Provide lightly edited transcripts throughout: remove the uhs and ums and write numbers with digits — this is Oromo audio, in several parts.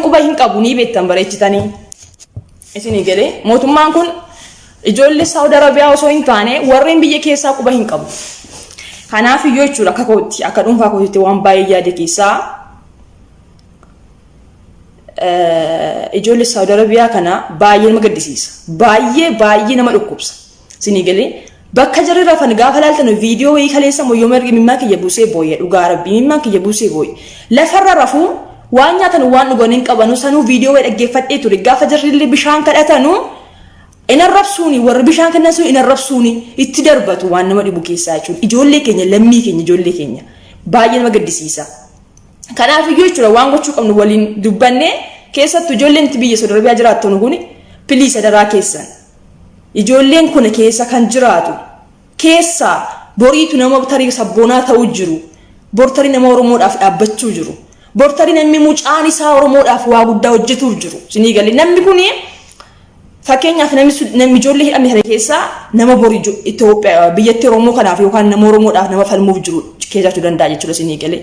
quba hin qabu ni beektan bareechitanii. Isin galee mootummaan kun ijoollee Saudi Arabiyaa osoo hin taane warreen biyya keessaa quba hin qabu. Kanaaf iyyuu jechuudha akka kootti akka dhuunfaa kootti waan baay'ee yaade keessaa ijoollee Saudi Arabiyaa kana baay'ee nama gaddisiisa. Baay'ee nama dhukkubsa. Isin galee bakka jarri rafan gaafa laaltan viidiyoo wayii kaleessa moyyoo margi mimmaa kiyya buusee booyee dhugaa rabbii mimmaa kiyya buusee booyee lafarra rafuu waan nyaatan waan dhugan hin qabanu sanuu viidiyoo wayii dhaggeeffadhee ture gaafa jarri illee bishaan kadhatanu inarrabsuuni warri bishaan kennan sun inarrabsuuni itti darbatu waan nama dhibu keessaa jechuudha ijoollee keenya lammii keenya ijoollee keenya baay'ee nama gaddisiisa. Kanaaf iyyuu jechuudha waan gochuu qabnu waliin dubbannee keessattuu ijoolleen biyya Saudi Arabiyaa jiraattu kun piliisa daraa keessan ijoolleen kun keessa kan jiraatu keessa boriitu nama tarii sabboonaa ta'uu jiru bortarii nama Oromoodhaaf dhaabbachuu jiru bortarii namni mucaan isaa Oromoodhaaf waa guddaa hojjetuuf jiru sinii galee namni kun fakkeenyaaf namni ijoollee hidhamee keessa nama borii Itoophiyaa biyyatti Oromoo kanaaf yookaan nama Oromoodhaaf nama falmuuf jiru keessachuu danda'a jechuudha sinii galee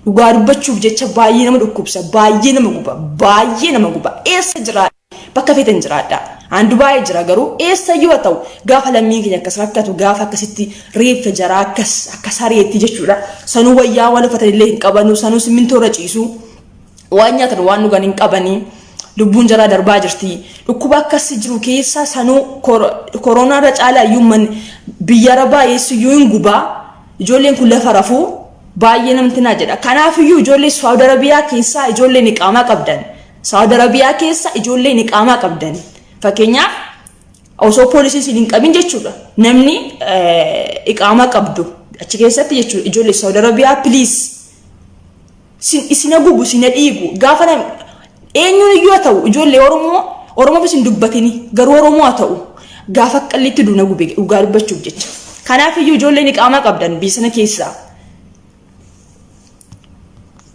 dhugaa dubbachuuf jecha baay'ee nama dhukkubsa baay'ee nama guba eessa jiraadha bakka feetan jiraadha. Andu baay'ee jira garuu eessayyuu haa ta'u gaafa lammii keenya akkas rakkatu gaafa akkasitti reeffa jaraa akka sareetti jechuudha sanuu wayyaa wal uffatan illee hin qabanu sanuu simmintoo irra ciisu waan nyaatan waan dhugan hin qabanii lubbuun jaraa darbaa jirti dhukkuba akkas jiru keessa sanuu koronaa irra caalaa iyyuu biyya Arabaa eessayyuu hin gubaa ijoolleen kun lafa rafuu baay'ee namatti naa jedha kanaaf iyyuu ijoollee Saudi Arabiyaa keessaa ijoolleen iqaamaa qabdan Saudi Arabiyaa keessa ijoolleen iqaamaa qabdan. Fakkeenyaaf osoo poolisiin siin hin qabin jechuudha namni iqaamaa qabdu achi keessatti jechuudha ijoollee Saudi Arabiyaa please isina gubu isina dhiigu gaafa eenyuun iyyuu haa ta'u ijoollee Oromoo isin dubbatini garuu Oromoo haa ta'u gaafa qallitti duuna gube dhugaa dubbachuuf jecha kanaaf iyyuu ijoolleen iqaamaa qabdan biyya sana keessaa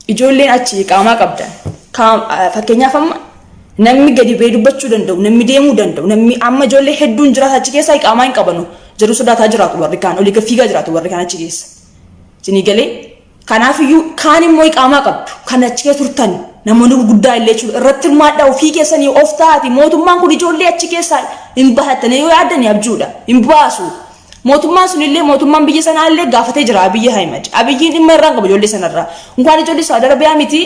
ijoolleen achi iqaamaa qabdan fakkeenyaaf amma namni gadi ba'ee dubbachuu danda'u namni deemuu danda'u namni amma ijoollee hedduun jiraata achi keessa iqaamaa hin qabanu jiru sodaataa jiraatu warri kaan olii gaffiigaa jiraatu warri kaan achi keessa isinii galee kanaaf iyyuu kaan immoo iqaamaa qabdu kan achi keessa turtan namoonni gurguddaa illee jechuudha irratti hirmaadhaa ofii keessanii of taati mootummaan kun ijoollee achi keessa hin bahatanii yoo yaaddanii abjuudha hin baasu mootummaan sun illee mootummaan biyya sanaa illee gaafatee jira Abiyyi Ahimad Abiyyiin dhimma irraan qaba ijoollee sanarraa inkaan ijoollee Saudi Arabiyaa miti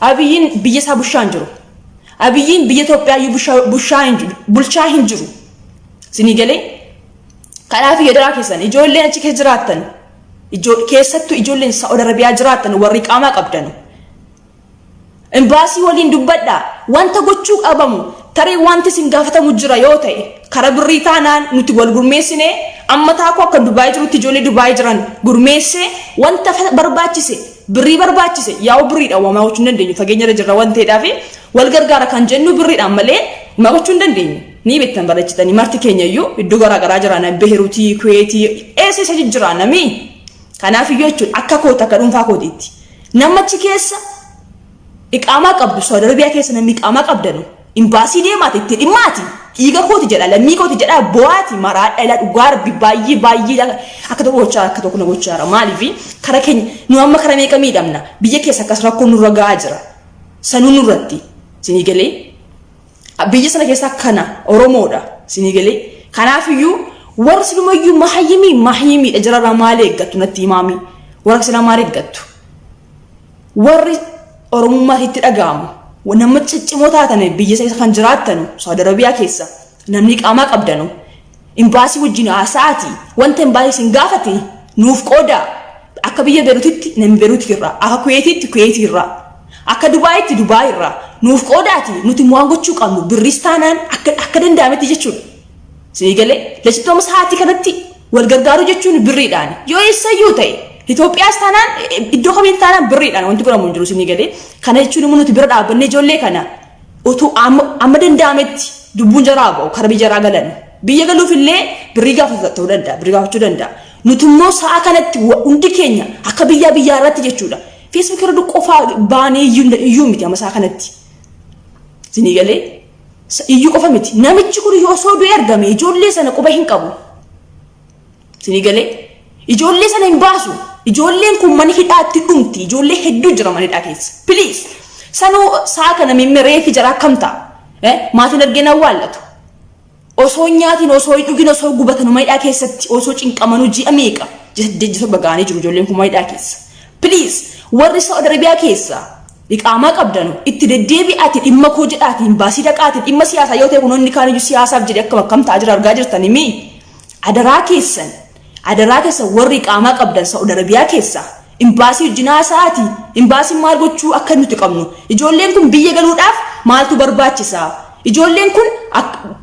Abiyyiin biyya isaa bushaan jiru. Abiyyiin biyya Itoophiyaa bulchaa hin jiru. Sinii galee kanaaf yadaraa keessan ijoolleen achi keessa jiraattan keessattuu ijoolleen Saudi Arabiyaa jiraattan warri iqaamaa qabdan. Imbaasii waliin dubbadhaa wanta gochuu qabamu tarii wanti isin gaafatamu jira yoo ta'e kara birrii taanaan nuti wal gurmeessine amma taakoo akka Dubaay jirutti ijoollee Dubaay jiran gurmeesse wanta barbaachise birrii barbaachise yaa'u birriidha waamaa gochuu hin dandeenyu fageenya irra jirra waan ta'eedhaaf wal gargaara kan jennu birriidhaan malee ma gochuu hin dandeenyu ni beektan barachitanii marti keenya iyyuu iddoo garaagaraa jiraana Beeruutii Kuweetii eessa jira namni kanaaf iyyuu jechuudha akka koota akka dhuunfaa kootiitti namachi keessa iqaamaa qabdu Saudi Arabiyaa keessa namni iqaamaa qabdanu imbaasii deemaati itti dhimmaati dhiiga kooti jedha lammii kooti jedha bo'aati maraadha ila dhugaa rabbi baay'ee akka tokko na gochaa maaliif kara keenya nu amma kara meeqa miidhamna biyya keessa akkas rakkoo nurra gahaa jira sanuu nurratti sinii galee biyya sana keessa akkana Oromoodha sinii galee kanaaf iyyuu warri silumayyuu mahayyimiidha jirarraa maal eeggattu natti himaami warra sila maal eeggattu warri Oromummaa itti dhaga'amu nama ciccimoo taatan biyya isa kan jiraattan Saudi Arabiyaa keessa namni iqaamaa qabdanu imbaasii wajjin haasaati wanta imbaasii sin gaafate nuuf qooda akka biyya Beeruutitti namni Beeruutii irraa akka Kuweetitti Kuweetii irraa akka Dubaayitti Dubaay irraa nuuf qoodaati nuti waan gochuu qabnu birristaanaan akka danda'ametti jechuudha sinii galee lachitooma sa'aatii kanatti wal gargaaruu jechuun birriidhaan yoo eessayyuu ta'e Itoophiyaas taanaan iddoo kamiin taanaan birriidhaan wanti godhamu hin jiru sinii galee kana jechuun immoo nuti bira dhaabannee ijoollee kana utuu amma danda'ametti dubbuun jaraa ba'u kara biyya jaraa galan biyya galuuf illee birrii gaafachuu danda'a nuti immoo sa'a kanatti hundi keenya akka biyyaa irratti jechuudha Facebook irra qofaa baanee iyyuu miti amma sa'a kanatti sinii galee iyyuu qofa miti namichi kun yoo soo du'e argame ijoollee sana quba hin qabu sinii galee ijoollee sana hin baasu ijoolleen kun mana hidhaatti dhumti ijoollee hedduu jira mana hidhaa keessa please Sanuu saa kana mimmireefi jara kamta. Maatiin argina wallatu. Osoo nyaatiin osoo dhugin osoo gubatan maayidhaa keessatti osoo cinqamanu ji'a meeqa jejjisa bagaanii jiru ijoolleen kun maayidhaa keessa. Please warri Saudi Arabia keessa iqaamaa qabdanu itti deddeebi'aati dhimma koo jedhaatiin baasii dhaqaati dhimma siyaasaa yoo ta'e kunoonni kaan iyyuu siyaasaaf jedhe akkam akkam ta'aa jira argaa jirtanii mi adaraa keessan warri iqaamaa qabdan Saudi Arabia keessa imbaasii wajjinaa sa'aati imbaasiin maal gochuu akka nuti qabnu ijoolleen kun biyya galuudhaaf maaltu barbaachisaa ijoolleen kun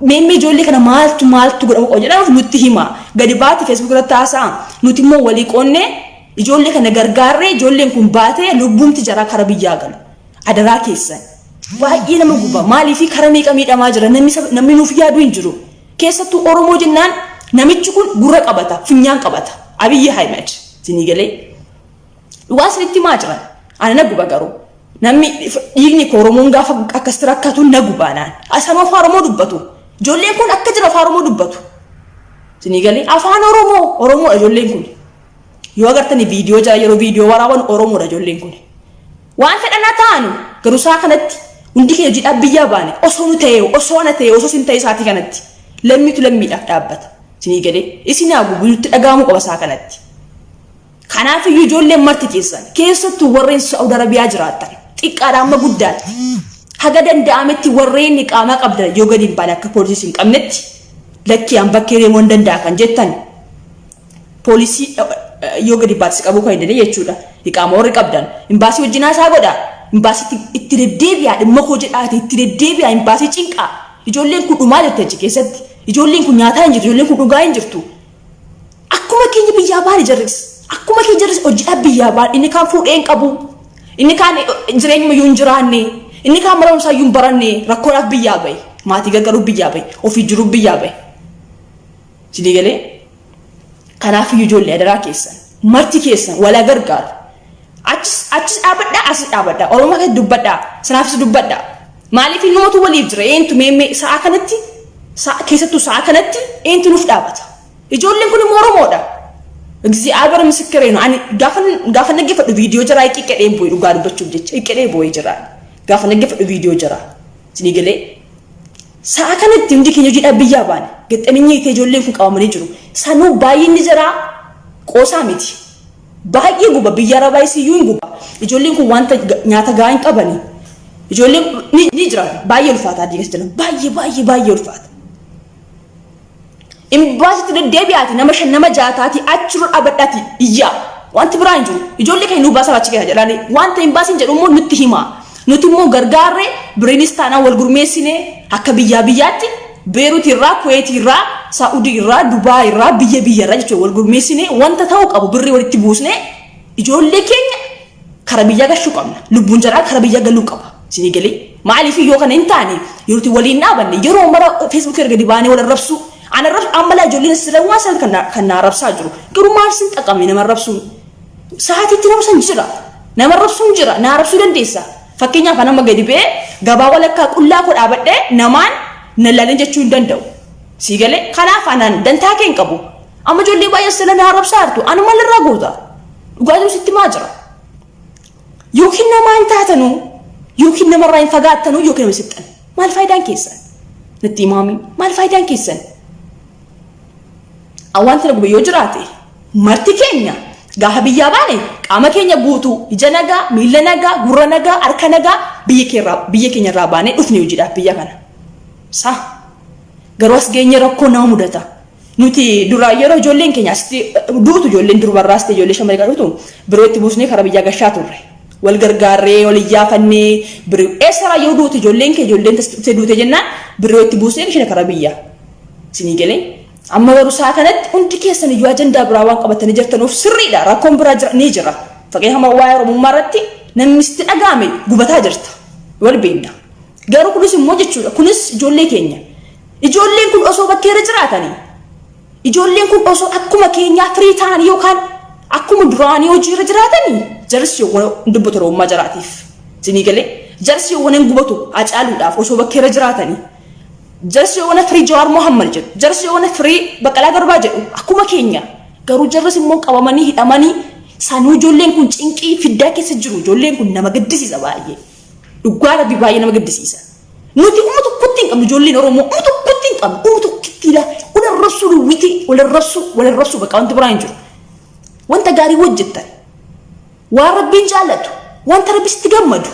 meemmee ijoollee kana maaltu godhamu jedhamuuf nutti hima gadi baati Facebook irratti haasa'a nuti immoo walii qoonnee ijoollee kana gargaarree ijoolleen kun baatee lubbuumti jaraa kara biyyaa galu adaraa keessan baay'ee nama guba maaliif kara meeqa miidhamaa jira namni nuuf yaadu hin jiru keessattuu Oromoo jennaan namichi kun gurra qabata funyaan qabata Abiyyi Ahmed sinii galee dhugaa sinitti maa jiran ana na guba garuu namni dhiigni Oromoon gaafa akkas rakkatu na gubaanaan asama afaan Oromoo dubbatu ijoolleen kun akka jira afaan Oromoo dubbatu sinii galee afaan Oromoo ijoolleen kun yoo agartani viidiyoo jara yeroo viidiyoo waraaban Oromoodha ijoolleen kun waan fedhana taanu garuu saa kanatti hundi keenya jidhaa biyyaa baane osoo nu ta'e osoo ana ta'e osoo sin ta'e isaatii kanatti lammiitu lammiidhaaf dhaabbata sinii galee isin haa gubuutti dhagaamu qaba saa kanatti kanaaf iyyuu ijoolleen marti keessattuu warreen Saudi Arabiyaa jiraatan xiqqaadhaan amma guddaatti haga danda'ametti warreen iqaamaa qabdan yoo gadi hin baane akka poolisii hin qabnetti lakkii an bakkee deemuu hin danda'a kan jettan poolisii yoo gadi baatisi qabu kan hin jechuudha iqaama warri qabdan imbaasii wajjinaa isaa godha imbaasii itti deddeebi'aa dhimma koo jedhaati itti deddeebi'aa imbaasii cinqaa ijoolleen kun dhumaa jirti achi keessatti ijoolleen kun nyaataa hin jirtu ijoolleen kun dhugaa hin jirtu akkuma keenya biyyaa baane jarris akkuma keenya jarris hojii biyyaa baane inni kaan fuudhee hin qabu inni kaan jireenyuma yoo hin jiraanne inni kaan barumsaa yoo hin baranne rakkoodhaaf biyyaa bahe maatii gargaaruuf biyyaa bahe ofii jiruuf biyyaa bahe sidii galee kanaaf ijoollee adaraa keessan marti keessan wala gargaaru achis dhaabadhaa asis dhaabadhaa Oromoo kan dubbadhaa sanaafis dubbadhaa maaliif numatu waliif jira eentu meemmee sa'a kanatti keessattuu sa'a kanatti eentu nuuf dhaabata ijoolleen kun immoo Oromoodha እግዚአብሔር ምስክሬ ነው ani gaafa naggeeffadhu viidiyoo jira iqqedheen boo'ee dhugaa dubbachuuf jecha iqqedhee boo'ee jira gaafa naggeeffadhu viidiyoo jira sinii galee sa'a kanatti hundi keenya hojii biyyaa baane gaxxaninyee itee ijoolleen kun qabamanii jiru sanuu baay'inni jira qoosaa miti baay'ee guba biyya Arabaa isiyyuu guba ijoolleen kun wanta nyaata gahaa hin qabani ijoolleen ni jira baay'ee ulfaata adigas jiran baay'ee ulfaata imbaasitti deddeebi'aati nama jaataati achirra dhaabadhaati iyyaa wanti biraa hin jiru ijoollee keenya nu baasaa achi keessa jedhanii wanta imbaasiin jedhu immoo nutti hima nuti immoo gargaarree biriinis taanaan wal gurmeessinee akka biyyaatti Beirut irraa Kuwait irraa Saudi irraa Dubai irraa biyya irraa jechuun wal gurmeessinee wanta ta'uu qabu birrii walitti buusnee ijoollee keenya kara biyyaa gashuu qabna lubbuun jaraa kara biyyaa galuu qaba sinii galee maaliif yoo kana hin taane yeroo waliin dhaabanne yeroo mara Facebook irra gadi baanee wal arrabsu ana rab amala ijoolleen sirra waan san kan arrabsaa jiru garuu maal sin xaqamne nama arrabsu sa'aatiitti nama san jira nama arrabsuun jira na arrabsuu dandeessa fakkeenyaaf nama gadi bee gabaa walakkaa qullaa koo dhaabadhee namaan nalaaleen jechuu hin danda'u sii galee kanaaf anaan dantaa keen qabu amma ijoollee baay'ee sila na arrabsaa jirtu ana maal irraa goota dhugaatuu sitti maa jira yookiin nama hin taatanu yookiin namarraa hin fagaattanu yookiin nama sixxan maal faayidaan keessan natti himaami maal faayidaan keessan awanti na gube yoo jiraate marti keenya gaafa biyyaa baane qaama keenya guutuu ija nagaa miila nagaa gurra nagaa harka nagaa biyya keenya irraa baane dhufne hojiidhaaf biyya kana sa garuu as geenye rakkoo nama mudata nuti duraa yeroo ijoolleen keenya asitti duutu ijoolleen durbarraas ta'e ijoollee shamarree qabutu biroo itti buusnee kara biyyaa gashaa turre wal gargaarree wal iyyaafannee biroo eessarraa yoo duutu ijoolleen kee ijoolleen tasitee duute jennaan biroo itti buusnee isheen kara biyyaa sinii galee amma garuu saa kanatti hundi keessan iyyuu ajandaa biraa waan qabatanii jirtanuuf sirriidha rakkoon biraa ni jira fakkeenyaaf waa'ee Oromummaa irratti namni sitti dhagaame gubataa jirta wal beekna garuu kunis immoo jechuudha kunis ijoollee keenya ijoolleen kun osoo bakkeera jiraatanii ijoolleen kun osoo akkuma keenyaa firii ta'anii yookaan akkuma duraanii hojii irra jiraatanii jarsi yoo dubbatu Oromummaa jiraatiif sinii galee jarsi yoo waan gubatu acaaluudhaaf osoo bakkeera jiraatanii jarsi yoo firii Jawaar Mohammad jedhu jarsi yoo firii Baqqalaa Garbaa jedhu akkuma keenya garuu jarris immoo qabamanii hidhamanii sanuu ijoolleen kun cinqii fiddaa keessa jiru ijoolleen kun nama gaddisiisa baay'ee dhugaa rabbi baay'ee nama gaddisiisa nuti umutu kuttiin qabnu ijoolleen oromoo umutu kuttiin qabnu umutu kittiidha wal rasu bakka wanti biraa hin jiru wanta gaarii hojjettan waan rabbiin jaallatu wanta rabbi sitti gammadu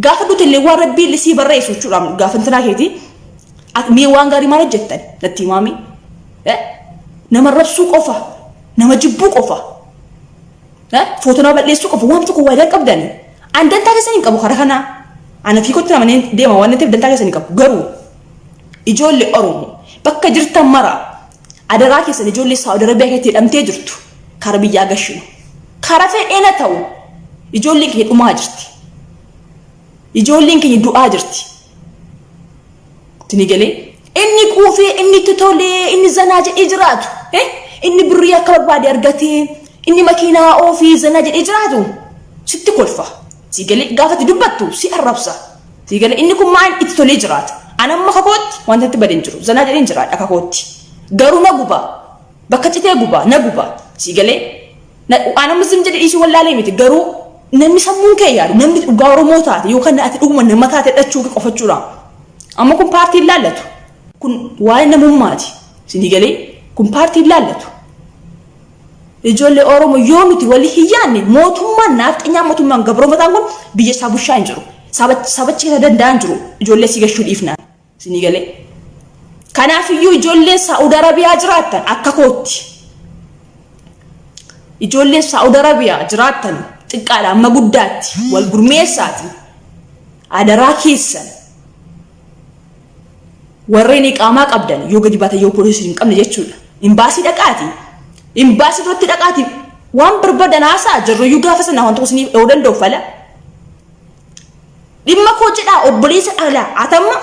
gaafa duutellee waan rabbiin lisii barreessu jechuudhaan gaafa intinaa keetii mee waan gaarii maal hojjettan natti himaami nama rabsuu qofa nama jibbuu qofa footoo nama balleessuu qofa waan tokko waayidaan qabdani an dantaa keessan hin qabu kara kana ana fi kotti namaneen deema waan ta'eef dantaa keessan hin qabu garuu ijoollee oromoo bakka jirtan mara adaraa keessan ijoollee Saawudi Arabiyaa keessatti hidhamtee jirtu kara biyyaa gashinu kara fedheena ta'u ijoolleen keenya dhumaa jirti ijoolleen keenya du'aa jirti tini galee inni quufee inni totolee inni zanaa jedhee jiraatu inni birrii akka barbaade argatee inni makiinaa ofii zanaa jedhee jiraatu sitti kolfa si galee gaafatti dubbattu si arrabsa si galee inni kun maal itti tolee jiraata anamma kakootti wanta itti badeen jiru zanaa jedheen jiraadha kakootti garuu na guba bakka citee guba na guba si galee anamma zim jedhee isii wallaalee miti garuu namni sammuun kee yaadu namni dhugaa oromoo taate yookaan ati dhuguma nama taate dhachuu qofachuudha amma kun paartii ilaallatu kun waa'ee namummaati si galee kun paartii ilaallatu ijoollee oromoo yoo nuti walii hiyyaanne mootummaan naafxinyaa mootummaan gabroomataan kun biyya isaa bushaa hin jiru sabachiisa danda'an jiru ijoollee si gashuu dhiifnaan si galee kanaafiyyuu ijoolleen Saa'udi Arabiyaa jiraattan akka kootti ijoolleen Saa'udi Arabiyaa jiraattan xiqqaadha amma guddaatti wal gurmeessaati adaraa keessan warreen iqaamaa qabdan yoo gadi baatan yoo poolisii hin qabne jechuudha imbaasii dhaqaati imbaasii irratti dhaqaati waan barbaadan haasaa jirru gaafa sana waan tokko isinii dha'uu danda'u fala dhimma koo jedhaa obboleessa alaa atamma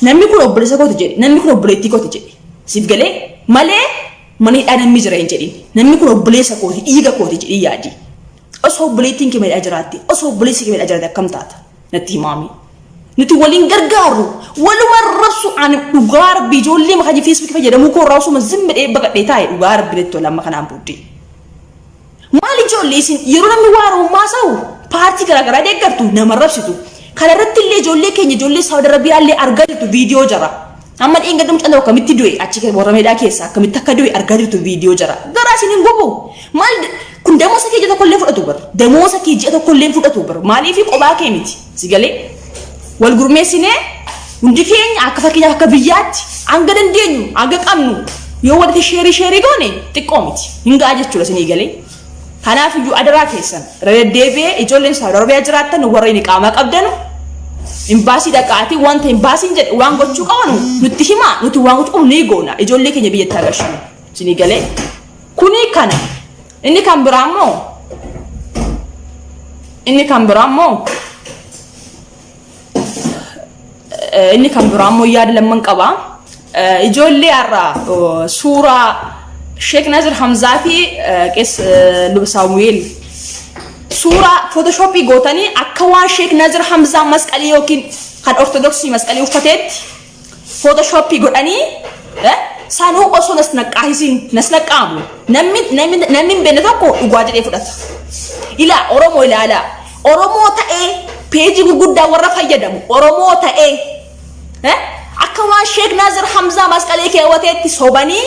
namni kun obboleessa kooti jedhe namni kun obboleettii kooti jedhe siif galee malee mani dha namni jira hin jedhin namni kun obboleessa kooti dhiiga kooti jedhi yaadi osoo obboleettiin kee meedhaa jiraatti osoo obboleessi kee meedhaa jiraatti akkam taata natti himaami nuti waliin gargaaru waluma rasu an dhugaa rabbi ijoollee makaji Facebook fayyadamuu koo irraa osuma zimma dhee baqadhee taa'e dhugaa rabbi letti tola kanaan booddee maal ijoollee isin yeroo namni waarummaa sa'u paartii garaagaraa deeggartu nama rabsitu kana irratti illee ijoollee keenya ijoollee Saawudi Arabiyaa illee argaa jirtu viidiyoo jira amma dhiinga damcandoo akkamitti du'e achi warra meedhaa keessa akkamitti akka du'e argaa jirtu viidiyoo jira garaa isin hin gobu maal kun damoosa kee tokko illee fudhatu bar damoosa kee tokko illee fudhatu bar maaliif qophaa kee miti si galee wal gurmeessinee hundi keenya akka fakkeenyaaf akka biyyaatti hanga dandeenyu hanga qabnu yoo walitti sheerii goone xiqqoo miti hin ga'a jechuudha isinii galee kanaaf iyyuu adaraa keessan deddeebi'ee ijoolleen Saawudi Arabiyaa jiraattan warreen iqaamaa qabdan imbaasii dhaqaati wanta imbaasiin jedhe waan gochuu qabanu nutti himaa nuti waan gochuu qabnu ni goona ijoollee keenya biyyatti agarsiinu isinii galee kuni kana inni kan biraammoo yaada lamman qaba ijoollee har'a suuraa Sheek Nazir Hamzaa fi Qees Luba Saamu'eel suuraa photoshoppii gootanii akka waan Sheek Nazir Hamzaa masqalii yookiin kan ortodoksii masqalii uffateetti photoshoppii godhanii saanuu osoo nas naqqaamu namni beenne tokko dhugaa jedhee fudhata ilaa Oromoo ilaalaa Oromoo ta'ee peejii gurguddaa warra fayyadamu Oromoo ta'ee akka waan Sheek Nazir Hamzaa masqalii keewwateetti sobanii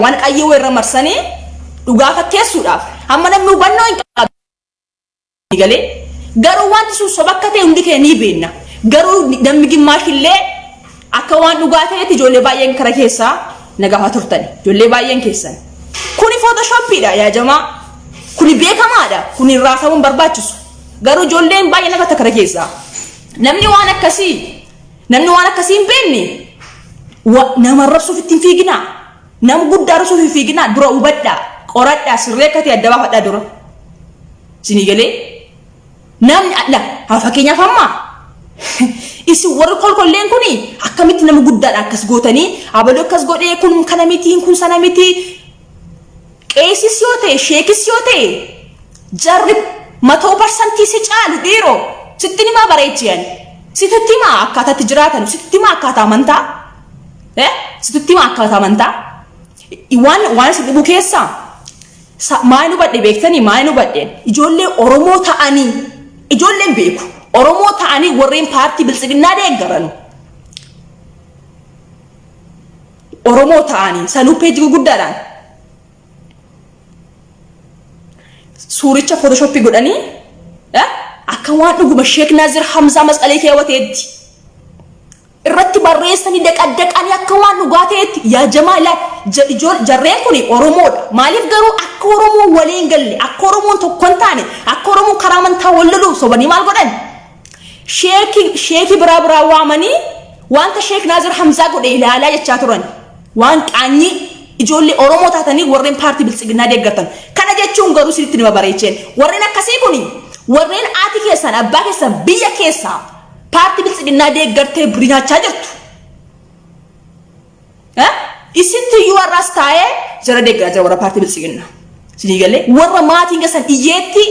waan qayyoo irra marsanii dhugaa fakkeessuudhaaf amma namni hubannoo hin qabu galee garuu wanti sun soba akka ta'e hundi keenya ni beekna garuu namni gimmaashillee akka waan dhugaa ta'etti ijoollee baay'een kara keessaa nagaafaa turtan ijoollee baay'een keessan kuni photoshoppiidha yaa jamaa kuni beekamaadha kuni raasamuun barbaachisu garuu ijoolleen baay'een akka kara keessaa namni waan akkasii hin beekne nama rabsuuf ittiin fiiginaa nama guddaa rabsuuf hin fiiginaa dura hubadhaa qoradhaa sirree akka ta'e adda baafadhaa dura isinii galee namni alla fakkeenyaaf amma isin warri kolkolleen kuni akkamitti nama guddaadha akkas gootanii abaloo akkas godhee kun kana miti kun sana miti qeesis yoo ta'e sheekis yoo ta'e jarri 100% si caalu dhiiroo sitti nimaa bareechiyan sitti himaa akkaataatti jiraatan sitti himaa akkaataa amantaa sitti himaa akkaataa amantaa waan si dhibu keessaa maayinu badhe beektanii maayinu badheen ijoollee Oromoo ta'anii ijoolleen beeku Oromoo ta'anii warreen paartii bilisiginnaa deeggaran Oromoo ta'anii sanuu peejii guddaadhaan suuricha photoshoppii godhanii akka waan dhuguma Sheek Naazir Hamzaa masqalee keewwateetti irratti barreessanii daqadaqanii akka waan dhugaateetti yaa jamaala jarreen kun Oromoodha maaliif garuu akka Oromoo waliin galle akka Oromoon tokko hin taane akka Oromoo karaa amantaa walloluu sobanii maal godhan sheeki biraa waamanii wanta Sheek Naazir Hamzaa godhe ilaalaa jechaa turan waan qaanyi ijoollee Oromoo taatanii warreen paartii bilisiginnaa deeggartan kana jechuun garuu sirriitti nima bareecheen warreen akkasii kun warreen aati keessan abbaa keessan biyya keessaa paartii bilisiginnaa deeggartee birii nyaachaa jirtu isinti yoo arras taa'ee jara deeggaraa jira warra paartii bilisiginnaa sinii galee warra maatiin keessan iyyeetti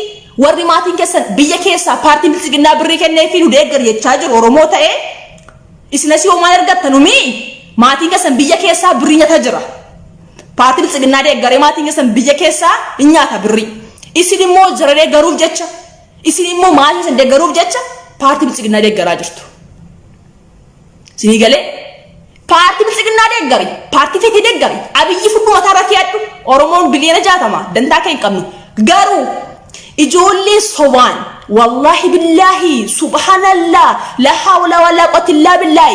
warri maatiin keessan biyya keessaa paartii bilisiginnaa birii kennee fi nu deeggar jechaa jiru Oromoo ta'ee isinas yoo maal argattanumi maatiin keessan biyya keessaa birii nyaataa jira paartii bilisiginnaa deeggaree maatiin keessan biyya keessaa nyaata birii isin immoo jara deeggaruuf jecha isin immoo maatiin keessan deeggaruuf jecha paartii bilisiginnaa deeggaraa jirtu sinii galee paartii bilisiginnaa deeggari paartii feetii deeggari abiyyi fudhu mataa irratti yaaddu Oromoon biliyoona 60 dantaa kan hin qabnu garuu ijoollee sobaan wallahi billahi subhanallah la hawla wala quwwata illa billah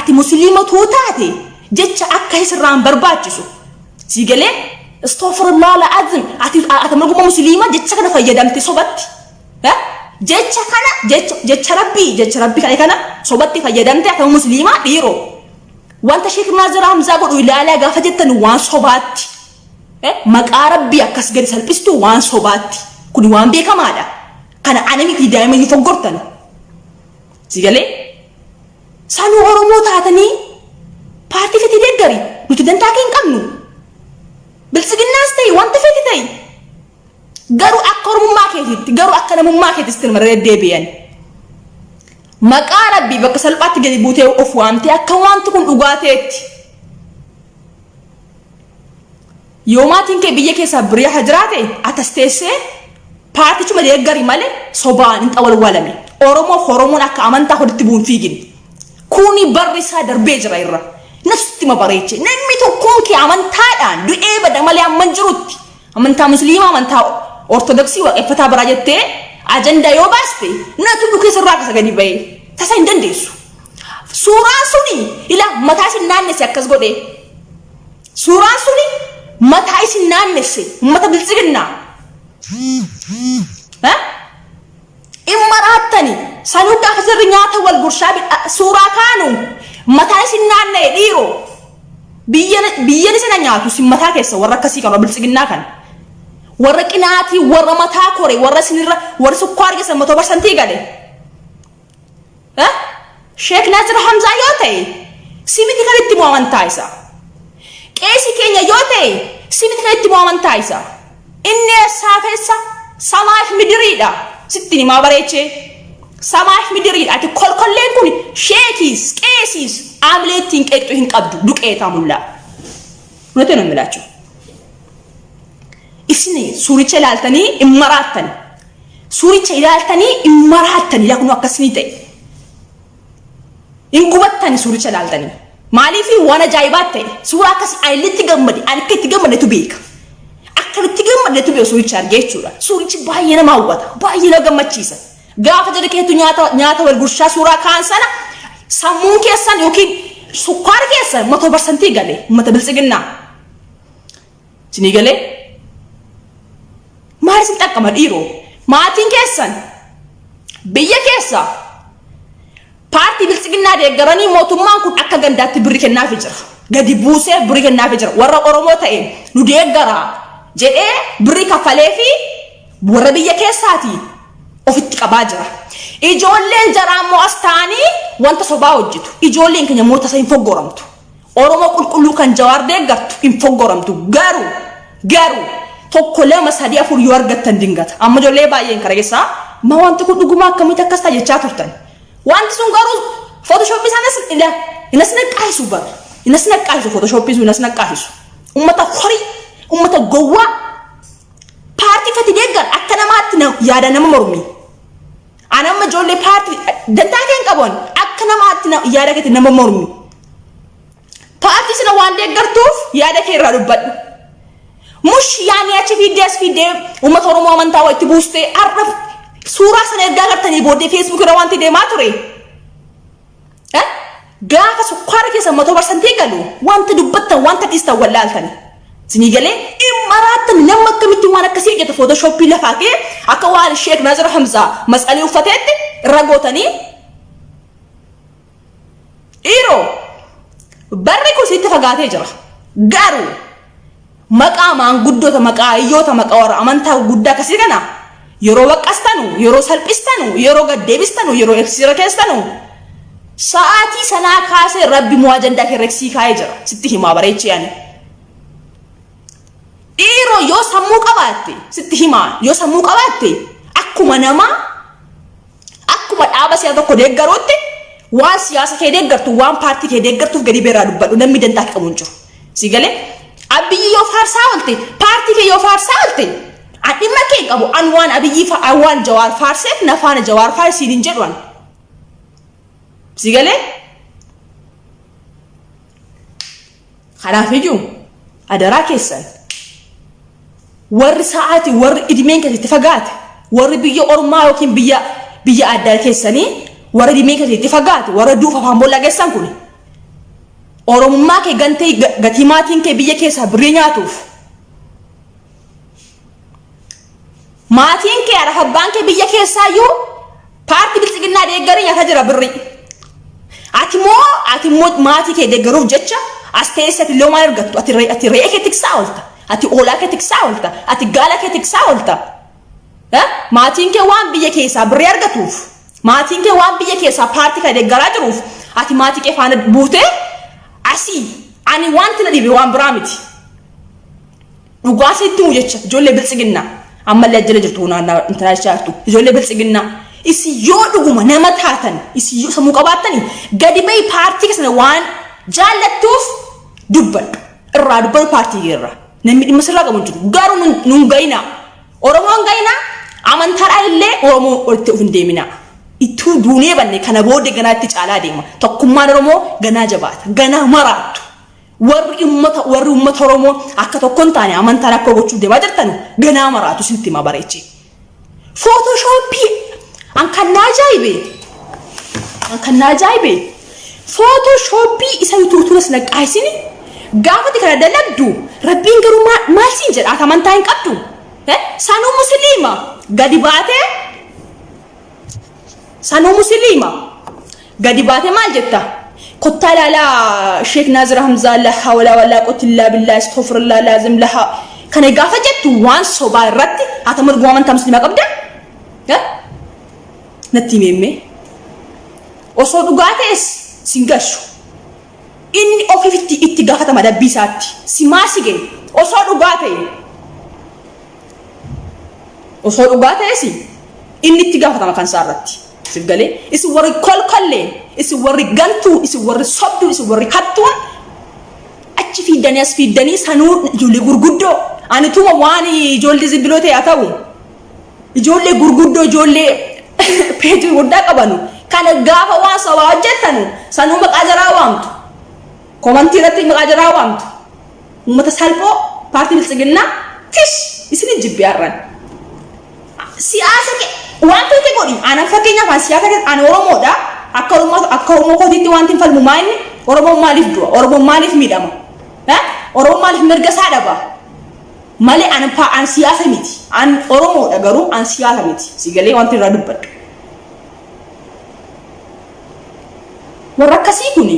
ati musliima taate jecha akka isirraan barbaachisu si galee astaghfirullah la azim ati marguma musliima jecha kana fayyadamte sobatti jecha rabbi kana sobatti fayyadamte ati musliima dhiiroo wanta Sheek Naazir Hamzaa godhu ilaalaa gaafa jettan waan sobaatti maqaa rabbii akkas gadi salphistu waan sobaatti kun waan beekamaadha kana anami fi daa'imni foggortan si galee sanuu Oromoo taatanii paartii feetii deeggari nuti dantaa kan hin qabnu bilisiginnaas ta'e wanta feetii ta'e garuu akka Oromummaa keetiitti garuu akka namummaa keetiitti maree deebi'an maqaa rabbii bakka salphaatti gadi buutee of waamtee akka wanti kun dhugaateetti yoo maatiin kee biyya keessaa birii hajiraate atasteessee paartichuma deeggari malee sobaan hin xawalwalame Oromoon akka amantaa hoditti buun fiigin kuni barri isaa darbee jira irra nafsitti ma bareeche namni tokkoon kee amantaadhaan du'ee bada malee amman jirutti amantaa musliimaa amantaa ortodoksii waaqeffataa biraa jettee ajandaa yoo baaste natu dhuke sirraa kasa gadi ba'ee tasa hin dandeessu suuraan suni ila mataa isin naannesse akkas godhe suuraan suni mataa isin naannesse ummata bilisiginnaa immarattani sanuu gaafa sirri nyaata wal gurshaa suuraa kaanu mataa isin naanna'e dhiiroo biyyan isa nyaatu sin mataa keessa warra akkasii kan bilisiginnaa kan warra qinaatii warra mataa kore warra sinirra warra sukkaar keessa 100% gale Sheek Naazir Hamzaa yoo ta'e simiti kan itti amantaa isaa qeesi keenya yoo ta'e simiti kan itti amantaa isaa inni saafessa samaaf midiriidha sitti nimaa bareechee samaaf midiriidha ati kolkolleen kun sheekiis qeesiis amleettiin qeexxu hin qabdu duqeetaa mullaa nuti nu milaachuu isini suuricha ilaaltanii immaraattan suuricha ilaaltanii immaraattan yaa kunu akkasni ta'e ingubattani suuricha ilaaltanii maaliif waan ajaa'ibaa ta'e suuraa akkas ayilitti gammade akka itti gammadetu beeka akka itti gammadetu beeka suuricha argee jechuudha suurichi baay'ee nama hawwata baay'ee nama gammachiisa gaafa jedhe keetu nyaata wal gurshaa suuraa kaan sana sammuun keessan yookiin sukkaar keessan 100% gale ummata bilisiginnaa sinii galee maal isin xaqqama dhiiroo maatiin keessan biyya keessa paartii bilisiginnaa deeggaranii mootummaan kun akka gandaatti birri kennaafii jira gadi buusee birri kennaafii jira warra Oromoo ta'e nu deeggaraa jedhee birri kaffalee fi warra biyya keessaati ofitti qabaa jira ijoolleen jaraa immoo as ta'anii wanta sobaa hojjetu ijoolleen keenya immoo tasa hin foggoramtu Oromoo qulqulluu kan Jawaar deeggartu hin foggoramtu garuu tokko lama sadii afur yoo argattan dingata amma ijoollee baay'een kareessaa ma wanti kun dhuguma akkamitti akkas ta'a jechaa turtan wanti sun garuu Photoshop isaaniis inas naqaahisu bar inas naqaahisu Photoshop isu inas naqaahisu ummata horii ummata gowwaa paartii fati deeggar akka namaatti yaada nama mormi anamma ijoollee paartii dantaa keen qaban akka namaatti yaada keetti nama mormi paartii sana waan deeggartuuf yaada kee irraa dubbadhu mush yaani achi fiidee uummata Oromoo amantaa walitti buustee arraf suuraa sana ergaa gartanii booddee Facebook irra wanti deemaa ture gaafa sukkaara keessa 100% galu wanta dubbattan wanta tistan wallaaltan sinigale imaraatan nama akkamitti waan akkasii hojjeta photoshop lafaa kee akka waan Sheikh Nazir Hamza mas'alii uffateetti ragootanii iro barri kun sitti fagaatee jira garuu maqaa maanguddoota maqaa ayyoota maqaa warra amantaa guddaa akkasii kana yeroo waqqastanu yeroo salphistanu yeroo gaddeebistanu yeroo eksiira keessanu sa'aatii sanaa kaasee rabbi mu ajandaa kereksii kaa'ee jira sitti himaa bareechi yaani dhiiro yoo sammuu qabaatte sitti himaa yoo sammuu qabaatte akkuma namaa akkuma dhaaba siyaasa tokko deeggaruutti waan siyaasa kee deeggartu waan paartii kee deeggartuuf gadi beeraa dubbadhu namni dantaa qabu hin jiru si galee abiyyi yoo faarsaa oolte paartii kee yoo faarsaa oolte dhimma kee qabu an waan abiyyi waan Jawaar faarseef nafaana Jawaar faarsiin hin jedhu si galee kanaaf iyyuu adaraa keessan warri sa'aatii warri idimeen keessatti fagaate warri biyya ormaa yookiin biyya addaa keessanii warri idimeen keessatti fagaate warri duufa afaan bollaa keessan kun oromummaa kee gantee gatii maatiin kee biyya keessaa birrii nyaatuuf maatiin kee arafabbaan kee biyya keessaa iyyuu paartii bilisiginnaa deeggarii nyaata jira birrii ati moo maatii kee deeggaruuf jecha as teessatti illee maal argattu ati re'ee kee tiksaa oolta ati oolaa kee tiksaa oolta ati gaala kee tiksaa oolta maatiin kee waan biyya keessaa birrii argatuuf maatiin kee waan biyya keessaa paartii kee deeggaraa jiruuf ati maatii kee faana buutee asii ani wanti na dhibe waan biraa miti dhugaa sitti mu jecha ijoollee bilisiginnaa ammallee ajjala jirtu naannaa intarnaashinaal jirtu ijoollee bilisiginnaa isi yoo dhuguma nama taatan isi yoo sammuu qabaattanii gadi bahi paartii keessan waan jaallattuuf dubbadhu irraa dubbadhu paartii irraa namni dhimma sirraa qabu jiru garuu nun gayinaa Oromoon gayinaa amantaadhaan illee Oromoo walitti of hin deeminaa ittuu duunee banne kana booddee ganaatti caalaa deema tokkummaan Oromoo ganaa jabaata ganaa maraattu warri ummata Oromoo akka tokkoon taane amantaan akka gochuuf deemaa jirtan ganaa maraatu sitti ma bareechi Photoshopii an kan ajaa'ibe Photoshopii isa yuutuutuunas naqaasini gaafati kana dalagdu rabbiin garuu maal siin jedha amantaa hin qabdu sanuu musliima gadi baatee sanuu musliima gadi baatee maal jetta kottaa ilaalaa Sheikh Nazir Hamza la hawla wala quwwata illa billah astaghfirullah lazim laha kana gaafa jettu waan sobaa irratti atamur amantaa musliima qabda natti memme osoo dhugaa ta'es singashu inni ofiifitti itti gaafatama dabbiisaatti si maasige osoo dhugaa ta'es inni itti gaafatama kan saarratti sigale isi warri kolkollee isi warri gantuu isi warri sobduu isi warri hattuun achi fiidanii sanuu ijoollee gurguddoo ani tuma waan ijoollee zibiloo ta'e ta'u ijoollee gurguddoo ijoollee peeji guddaa qabanu kana gaafa waan sabaa hojjettanu sanuu maqaa jaraa waamtu komantii irratti maqaa jaraa waamtu uummata salphoo paartii bilisiginnaa tish isin jibbiyaarran siyaasa waan ta'e godhi ana fakkeenyaaf siyaasa ani Oromoodha akka Oromoo kootiitti wanti falmu maanni Oromoo maaliif du'a Oromoo maaliif miidhama Oromoo maaliif mirga isaa dhaba malee an siyaasa miti an Oromoodha garuu an siyaasa miti sigalee wanti irraa dubbadhu warra akkasii kuni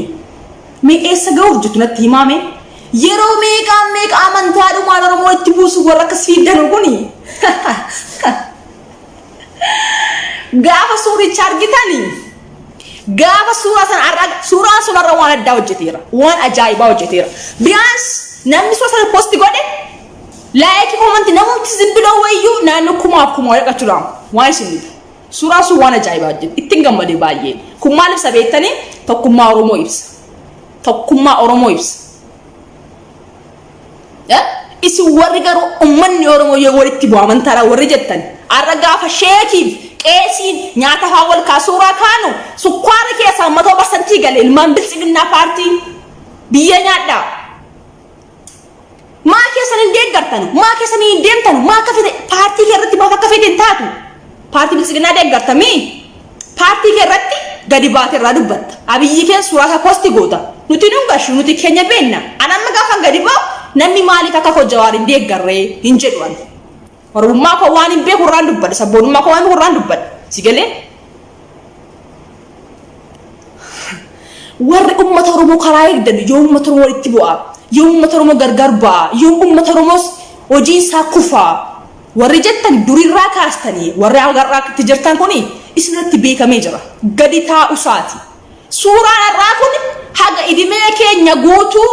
mi'eessa ga'uuf jettu natti himame yeroo meeqa amantaadhumaan Oromoo itti buusu warra akkasii fiddanu kuni gaafa suuricha argitanii gaafa suuraan sunarra waan addaa hojjeteera waan ajaa'ibaa hojjeteera biyaans namni suura sana posti godhe laayikii komantii namooti zimbiloo wayyuu naannoo kumaaf walqachuudhaan waan isin suuraan sun waan ajaa'ibaa hojjete ittiin gammadee baay'ee kun maal ibsa beektanii tokkummaa Oromoo ibsa isi warri garuu ummanni Oromoo yoo walitti bu'u amantaadhaan warri jettan arra gaafa sheekiif qeesiin nyaata haa wal kaasuuraa kaanu sukkaara keessaa 100% gale ilmaan bilisiginnaa paartii biyya nyaadhaa maa keessan hin deeggartan maa keessan hin deemtan maa akka fide paartii keessatti maaf akka fide hin taatu paartii bilisiginnaa deeggartamii paartii keessatti gadi baate irraa dubbatta abiyyi keessa suuraa posti goota nuti dhungashu nuti keenya beenna anamma gaafa gadi ba'u namni maaliif akka Jawaar hin deeggarree hin jedhan Oromummaa koo waan hin beeku irraan dubbadha sabboonummaa koo waan beeku irraan dubbadha sigalee warri ummata Oromoo karaa eegdan yoo ummata Oromoo walitti bu'a yoo ummata Oromoo gargar ba'a yoo ummata Oromoo hojii isaa kufaa warri jettan durirraa kaastanii warri agarraa itti jirtan kuni isinatti beekamee jira gadi taa'u isaati suuraan irraa kun haga idimee keenya guutuu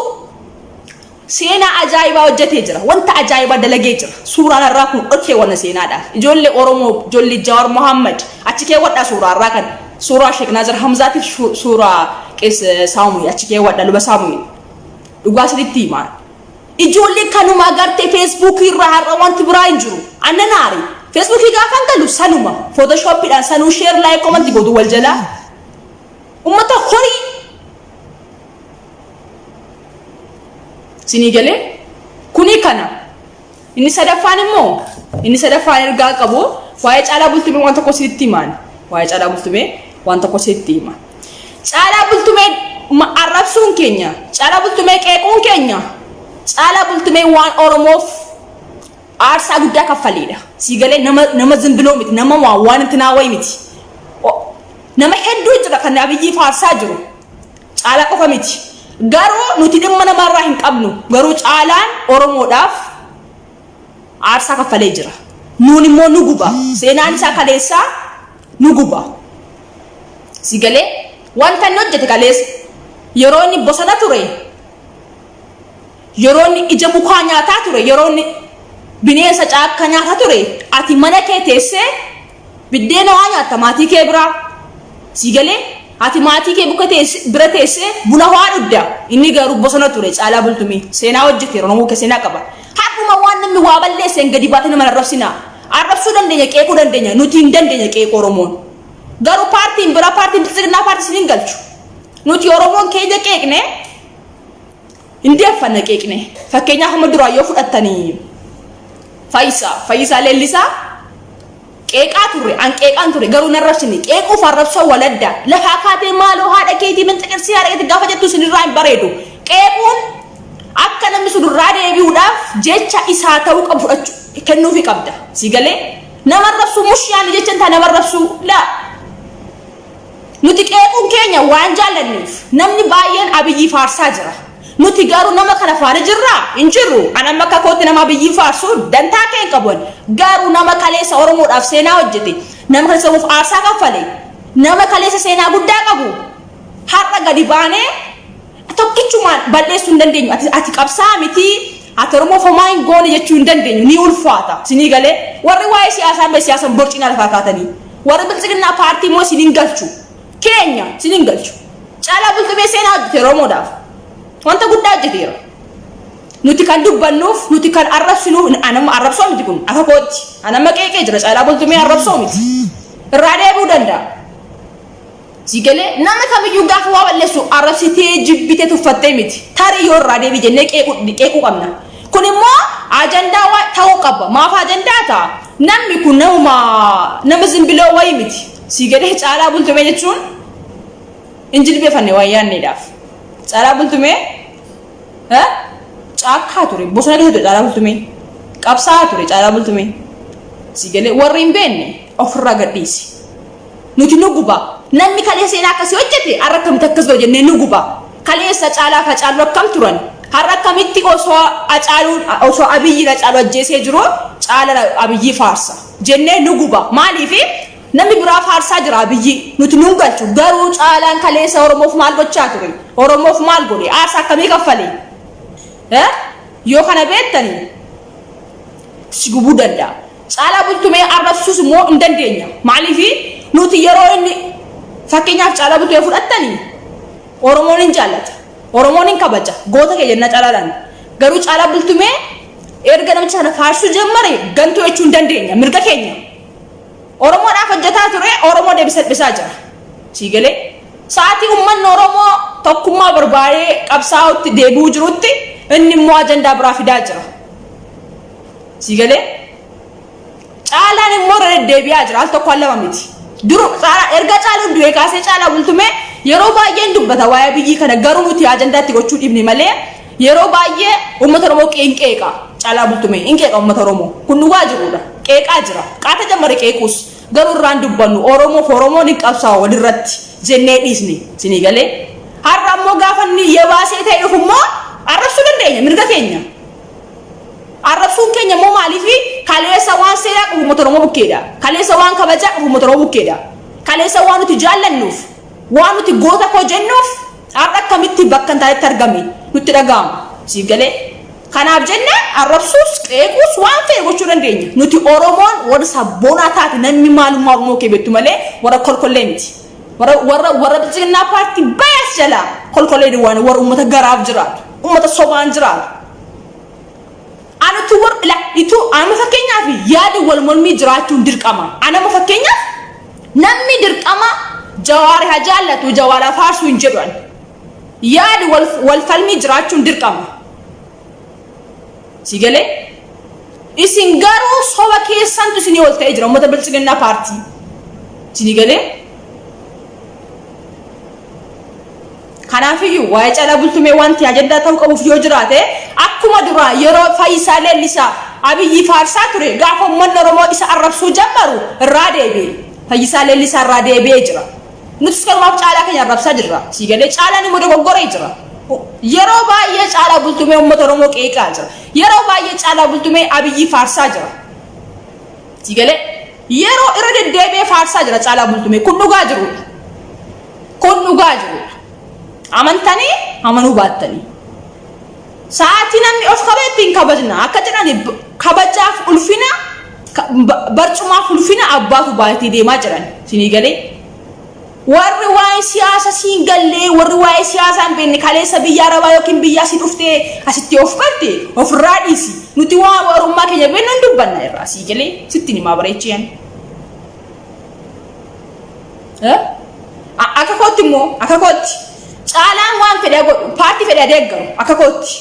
seenaa ajaa'ibaa hojjetee jira wanta ajaa'ibaa dalagee jira suuraan irraa kun dhokee wana seenaadhaaf ijoollee Oromoo ijoollee Jawaar Mohammad achi keewwadhaa suuraa irraa kan suuraa Sheek Nazir Hamzaatiif suuraa Qees Saamu'eel achi keewwadhaa luba Saamu'eel dhugaa sirriitti himaa ijoollee kanuma agartee Facebook irraa har'a wanti biraa hin jiru annanaari Facebook gaafan galu sanuma Photoshopidhaan sanuu share like comment godhu wal jala ummata horii sinigale kuni kana inni sadaffaan immoo inni sadaffaan ergaa qabu waa'ee Caalaa Bultumee wanta tokko sirriitti himaan waa'ee Caalaa Bultumee wanta tokko sirriitti himaa Caalaa Bultumee arrabsuun keenya Caalaa Bultumee qeequun keenya Caalaa Bultumee waan Oromoof aarsaa guddaa kaffaleedha sigalee nama zimbiloo miti nama waan intinaa wayi miti nama hedduu jira kan Abiyyi faarsaa jiru Caalaa qofa miti garuu nuti dhimma namarraa hin qabnu garuu Caalaan Oromoodhaaf aarsaa kaffalee jira nuun immoo nu guba seenaan isaa kaleessaa nu guba sigalee wanta inni hojjete kaleessa yeroo inni bosona ture yeroo inni ija mukaa nyaataa ture yeroo inni bineensa caakka nyaataa ture ati mana kee teessee biddeena waa nyaatta maatii kee biraa sigalee ati maatii kee bira teessee buna waa dhugda inni garuu bosona ture Caalaa Bultumee seenaa hojjete Oromoo kee seenaa qaba har'uma waan namni waa balleesseen gadi baatee nama arrabsinaa arrabsuu dandeenya qeequu dandeenya nuti hin dandeenya qeequu Oromoon garuu paartiin biraa paartiin bilisiginnaa paartii hin galchu nuti Oromoon keenya qeeqne indeeffanna qeeqne fakkeenyaaf amma duraa yoo fudhattanii Fayyisaa Leellisaa qeeqaa turre an qeeqaan turre garuu narrabsini qeequuf arrabsoo waladda lafaa kaatee maaloo haadha keetii min xiqirsii haadha keetii gaafa jettu sinirraa hin bareedu qeequun akka namni sun irraa deebi'uudhaaf jecha isaa ta'uu qabu fudhachuu kennuufi qabda sigalee nama arrabsuu mushyaani jecha intaa nama arrabsuu laa nuti qeequun keenya waan jaallanneef namni baay'een Abiyyi faarsaa jira nuti garuu nama kana faana jirra hin jirru anamma akka kootti nama Abiyyi faarsu dantaa kee qaban garuu nama kaleessa Oromoodhaaf seenaa hojjete nama kaleessa of aarsaa kaffale nama kaleessa seenaa guddaa qabu har'a gadi baanee tokkichumaan balleessuu hin dandeenyu ati qabsaa miti ati Oromoo fomaa hin goone jechuu hin dandeenyu ni ulfaata sinii galee warri waa'ee siyaasaa borcina lafaa kaatanii warri bilisiginnaa paartii moo siniin galchu keenya siniin galchu Caalaa Bultumee seenaa hojjete Oromoodhaaf wanta guddaa hojjeteera nuti kan dubbannuuf nuti kan arrabsinu anama arrabsoo miti kun akka kootti anama qeeqee jira Caalaa Bultumee arrabsoo miti irraa deebi'uu danda'a sigalee nama kamiyyuu gaafa waa balleessu arrabsitee jibbitee tuffattee miti tarii yoo irraa deebi jennee qeequu qabna kun immoo ajandaa ta'uu qaba maaf ajandaa ta'a namni kun nama zimbiloo wayii miti sigalee Caalaa Bultumee jechuun injilbeeffanne waa yaanneedhaaf Caalaa Bultumee caakkaa ture bosona keessa ture Caalaa Bultumee qabsaa ture Caalaa Bultumee sigalee warri hin beekne ofirraa gadhiisi nuti nu guba namni kaleessa seenaa akkasii hojjete har'a akkamitti akkas godhe jennee nu guba kaleessa Caalaa Facaaluu akkam turan har'a akkamitti osoo Abiyyi Facaaluu ajjeesee jiru Caalaa Abiyyi faarsa jennee nu guba maaliif namni biraa faarsaa jira Abiyyi nuti nu galchu garuu Caalaan kaleessa Oromoof maal gochaa ture Oromoof maal godhe aarsaa akkamii kaffalee yoo kana beektanii si gubuu danda'a Caalaa Bultumee arrabsuus immoo hin dandeenya maaliif nuti yeroo inni fakkeenyaaf Caalaa Bultumee fudhattanii Oromoon hin jaallata Oromoon hin kabaja goota kee jenna Caalaadhaan garuu Caalaa Bultumee erga namicha kana faarsuu jammare gantuu jechuu hin dandeenya mirga keenya oromoodhaaf hojjetaa ture oromoo deebisaa jira sii galee sa'aatii ummanni oromoo tokkummaa barbaadee qabsaa'utti deebi'uu jirutti inni immoo ajandaa biraa fidaa jira sii galee caalaan immoo deebi'aa jira al tokko lama miti duru erga caaluun du'ee kaasee caalaa bultumee yeroo baay'een dubbata waa'ee biyyi kana garuu nuti ajandaatti gochuu dhibni malee yeroo baay'ee uummata oromoo qeeqa caalaa bultumee qeeqa uummata oromoo kun dhugaa jirudha qeeqaa jira qaata jammare qeequus garuu irraan dubbannu oromoo ni qabsaa walirratti jennee dhiisni sinii galee har'a ammoo gaafa inni yebaasee ta'e dhufummoo arrabsuu dandeenya mirga keenya arrabsuun keenya immoo maaliifi kaleessa waan seeraa qabu uummata oromoo bukkeedha kaleessa waan kabajaa qabu uummata oromoo bukkeedha kaleessa waan nuti jaallannuuf waan nuti goota koo jennuuf har'a akkamitti bakka hin taanetti argame nutti dhaga'amu sii galee kanaaf jenna arrabsuus qeequus waan ta'e gochuu dandeenya nuti oromoon warra sabboonaa taate namni maalummaa oromoo keebettu malee warra kolkollee miti warra bilchiginaa paartii baay'as jala kolkollee waan warra uummata garaaf jiraatu uummata sobaan jiraatu anatu warra itu ama fakkeenyaaf yaadi wal mormii jiraachuun dirqama anama fakkeenyaaf namni dirqama jawaari haa jaallatu jawaara faarsuu hin jedhan yaadi wal falmii jiraachuun dirqama sigale isin garuu soba keessantu isinii ol ta'ee jira uummata bilchiginaa paartii sinigale kanaafiyyuu waa'ee caalaa bultumee wanti ajandaa ta'uu qabuuf yoo jiraate akkuma dura yeroo Fayyisaa Leellisaa Abiyyi faarsaa ture gaafa uummanni oromoo isa arrabsuu jammaru irraa deebi'e Fayyisaa Leellisaa irraa deebi'ee jira nutis kanumaaf caalaa keenya arrabsaa jirra sigale caalaan immoo dogoggoree jira yeroo baay'ee caalaa bultumee uummata oromoo qeeqaa jira yeroo baay'ee caalaa bultumee Abiyyi faarsaa jira sigale yeroo irra deddeebi'ee faarsaa jira caalaa bultumee kun dhugaa jirudha amantanii amanuu baattanii sa'aatii namni of qabeettiin kabajna akka jedhani kabajaaf ulfina barcumaaf ulfina abbaatu baay'ee deemaa jiran sinii galee warri waa'ee siyaasa siin gallee warri waa'ee siyaasa hin beekne kaleessa biyya arabaa yookiin biyya asii dhuftee asitti of qalte ofirraa dhiisi nuti waa oromummaa keenya beeknu hin dubbanna irraa sii galee sitti himaa bareechiyan akka kootti immoo akka kootti caalaan waan fedha godhu paartii fedha deeggaru akka kootti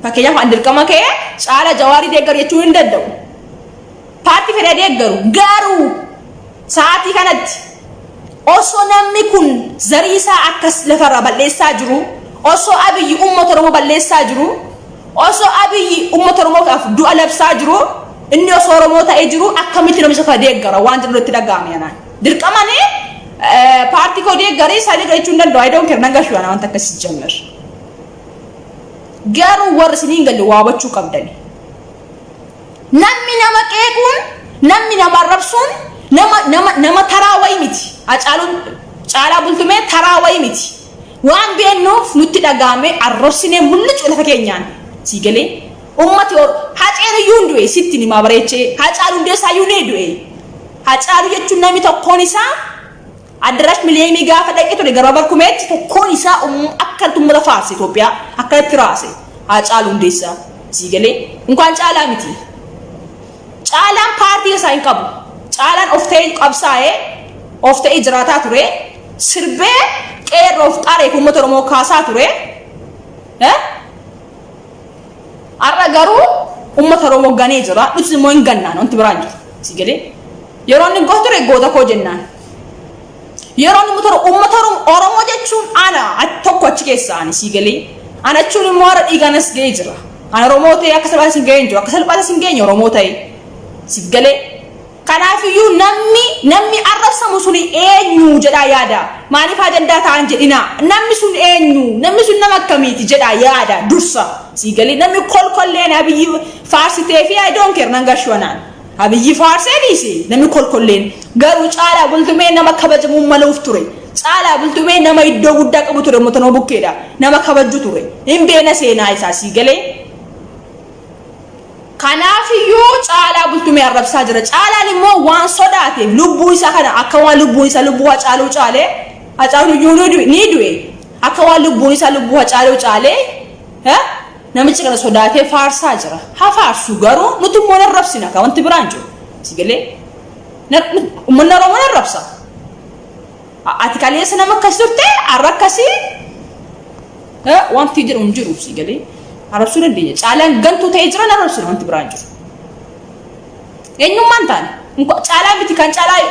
fakkeenyaaf an dirqama kee caala jawaarii deeggaru jechuu hin danda'u paartii fedha deeggaru garuu sa'aatii kanatti osoo namni kun zarii isaa akkas lafarraa balleessaa jiru osoo Abiyyi uummata oromoo balleessaa jiru osoo Abiyyi uummata oromootaaf du'a labsaa jiru inni osoo oromoo ta'ee jiru akkamitti namicha kana deeggara waan jiru itti dhaga'ame yanaan dirqamanii parti ko dia garis ada kaicuan dan doa dong kerana gak shuana mantak kasih jammer. Garu war sini enggak luar bacu kabdani. Nami nama kekun, nami nama rapsun, nama tarawai miti. Acalun cara bultume tarawai miti. Wan bienuf nuti dagame arrosine mulut oleh fakenyan. Sigale umat or hacaru yundue sitti ni mabarece hacaru desa yunedue. Hacaru ya cunami to konisa. Adras miliyemi gaafa dhaqeetu garabar kumeetti tokkoon isaa akka tumma faarsi Itoophiyaa akka tiraase haa caalu hundeessa siigalee inkaan caalaa miti caalaan paartii isaa hin qabu caalaan of ta'e qabsaa'ee of ta'e jiraataa ture sirbee qeerroof qaree uummata oromoo kaasaa ture har'a garuu uummata oromoo ganee jira nuti immoo hin gannaan wanti biraan jiru siigalee yeroo inni goota ture goota koo jennaan Yeroon ummata oromoo jechuun ana tokko achi keessaani siigalee ana jechuun immoo har'a dhiiganas ga'ee jira ana oromoo ta'e akka salphaatti hin ga'een jiru akka salphaatti hin geenye oromoo ta'e siigalee kanaafiyyuu namni arrabsamu suni eenyu jedhaa yaada maaliif ajandaa ta'an jedhina namni sun eenyu namni sun nama akkamiiti jedhaa yaada dursa siigalee namni kolkolleen Abiyyi faarsitee fi I don't care nan gashuanaan Abiyyi faarsee dhiise namni kolkolleen garuu caalaa bultumee nama kabajamu maluuf ture caalaa bultumee nama iddoo guddaa qabu ture motonoo bukkeedha nama kabaju ture hin beena seenaa isaa siigalee kanaafiyyuu caalaa bultumee arrabsaa jira caalaan immoo waan sodaateef lubbuu isaa kana akka waan lubbuun isaa lubbuu hacaaluu caalee hacaaluyyuu ni du'e akka waan lubbuun isaa lubbuu hacaaluu caalee namichi kana sodaatee faarsaa jira haa faarsu garuu nuti immoo narrabsina ka wanti biraan jiru si galee uummanni Oromoo narrabsa ati kaleessa nama akkas turte har'a akkasii wanti jedhu hin jiru si galee arrabsuu dandeenya caalaan gantuu ta'ee jira narrabsina wanti biraan jiru eenyummaan taane caalaa miti kan caalaa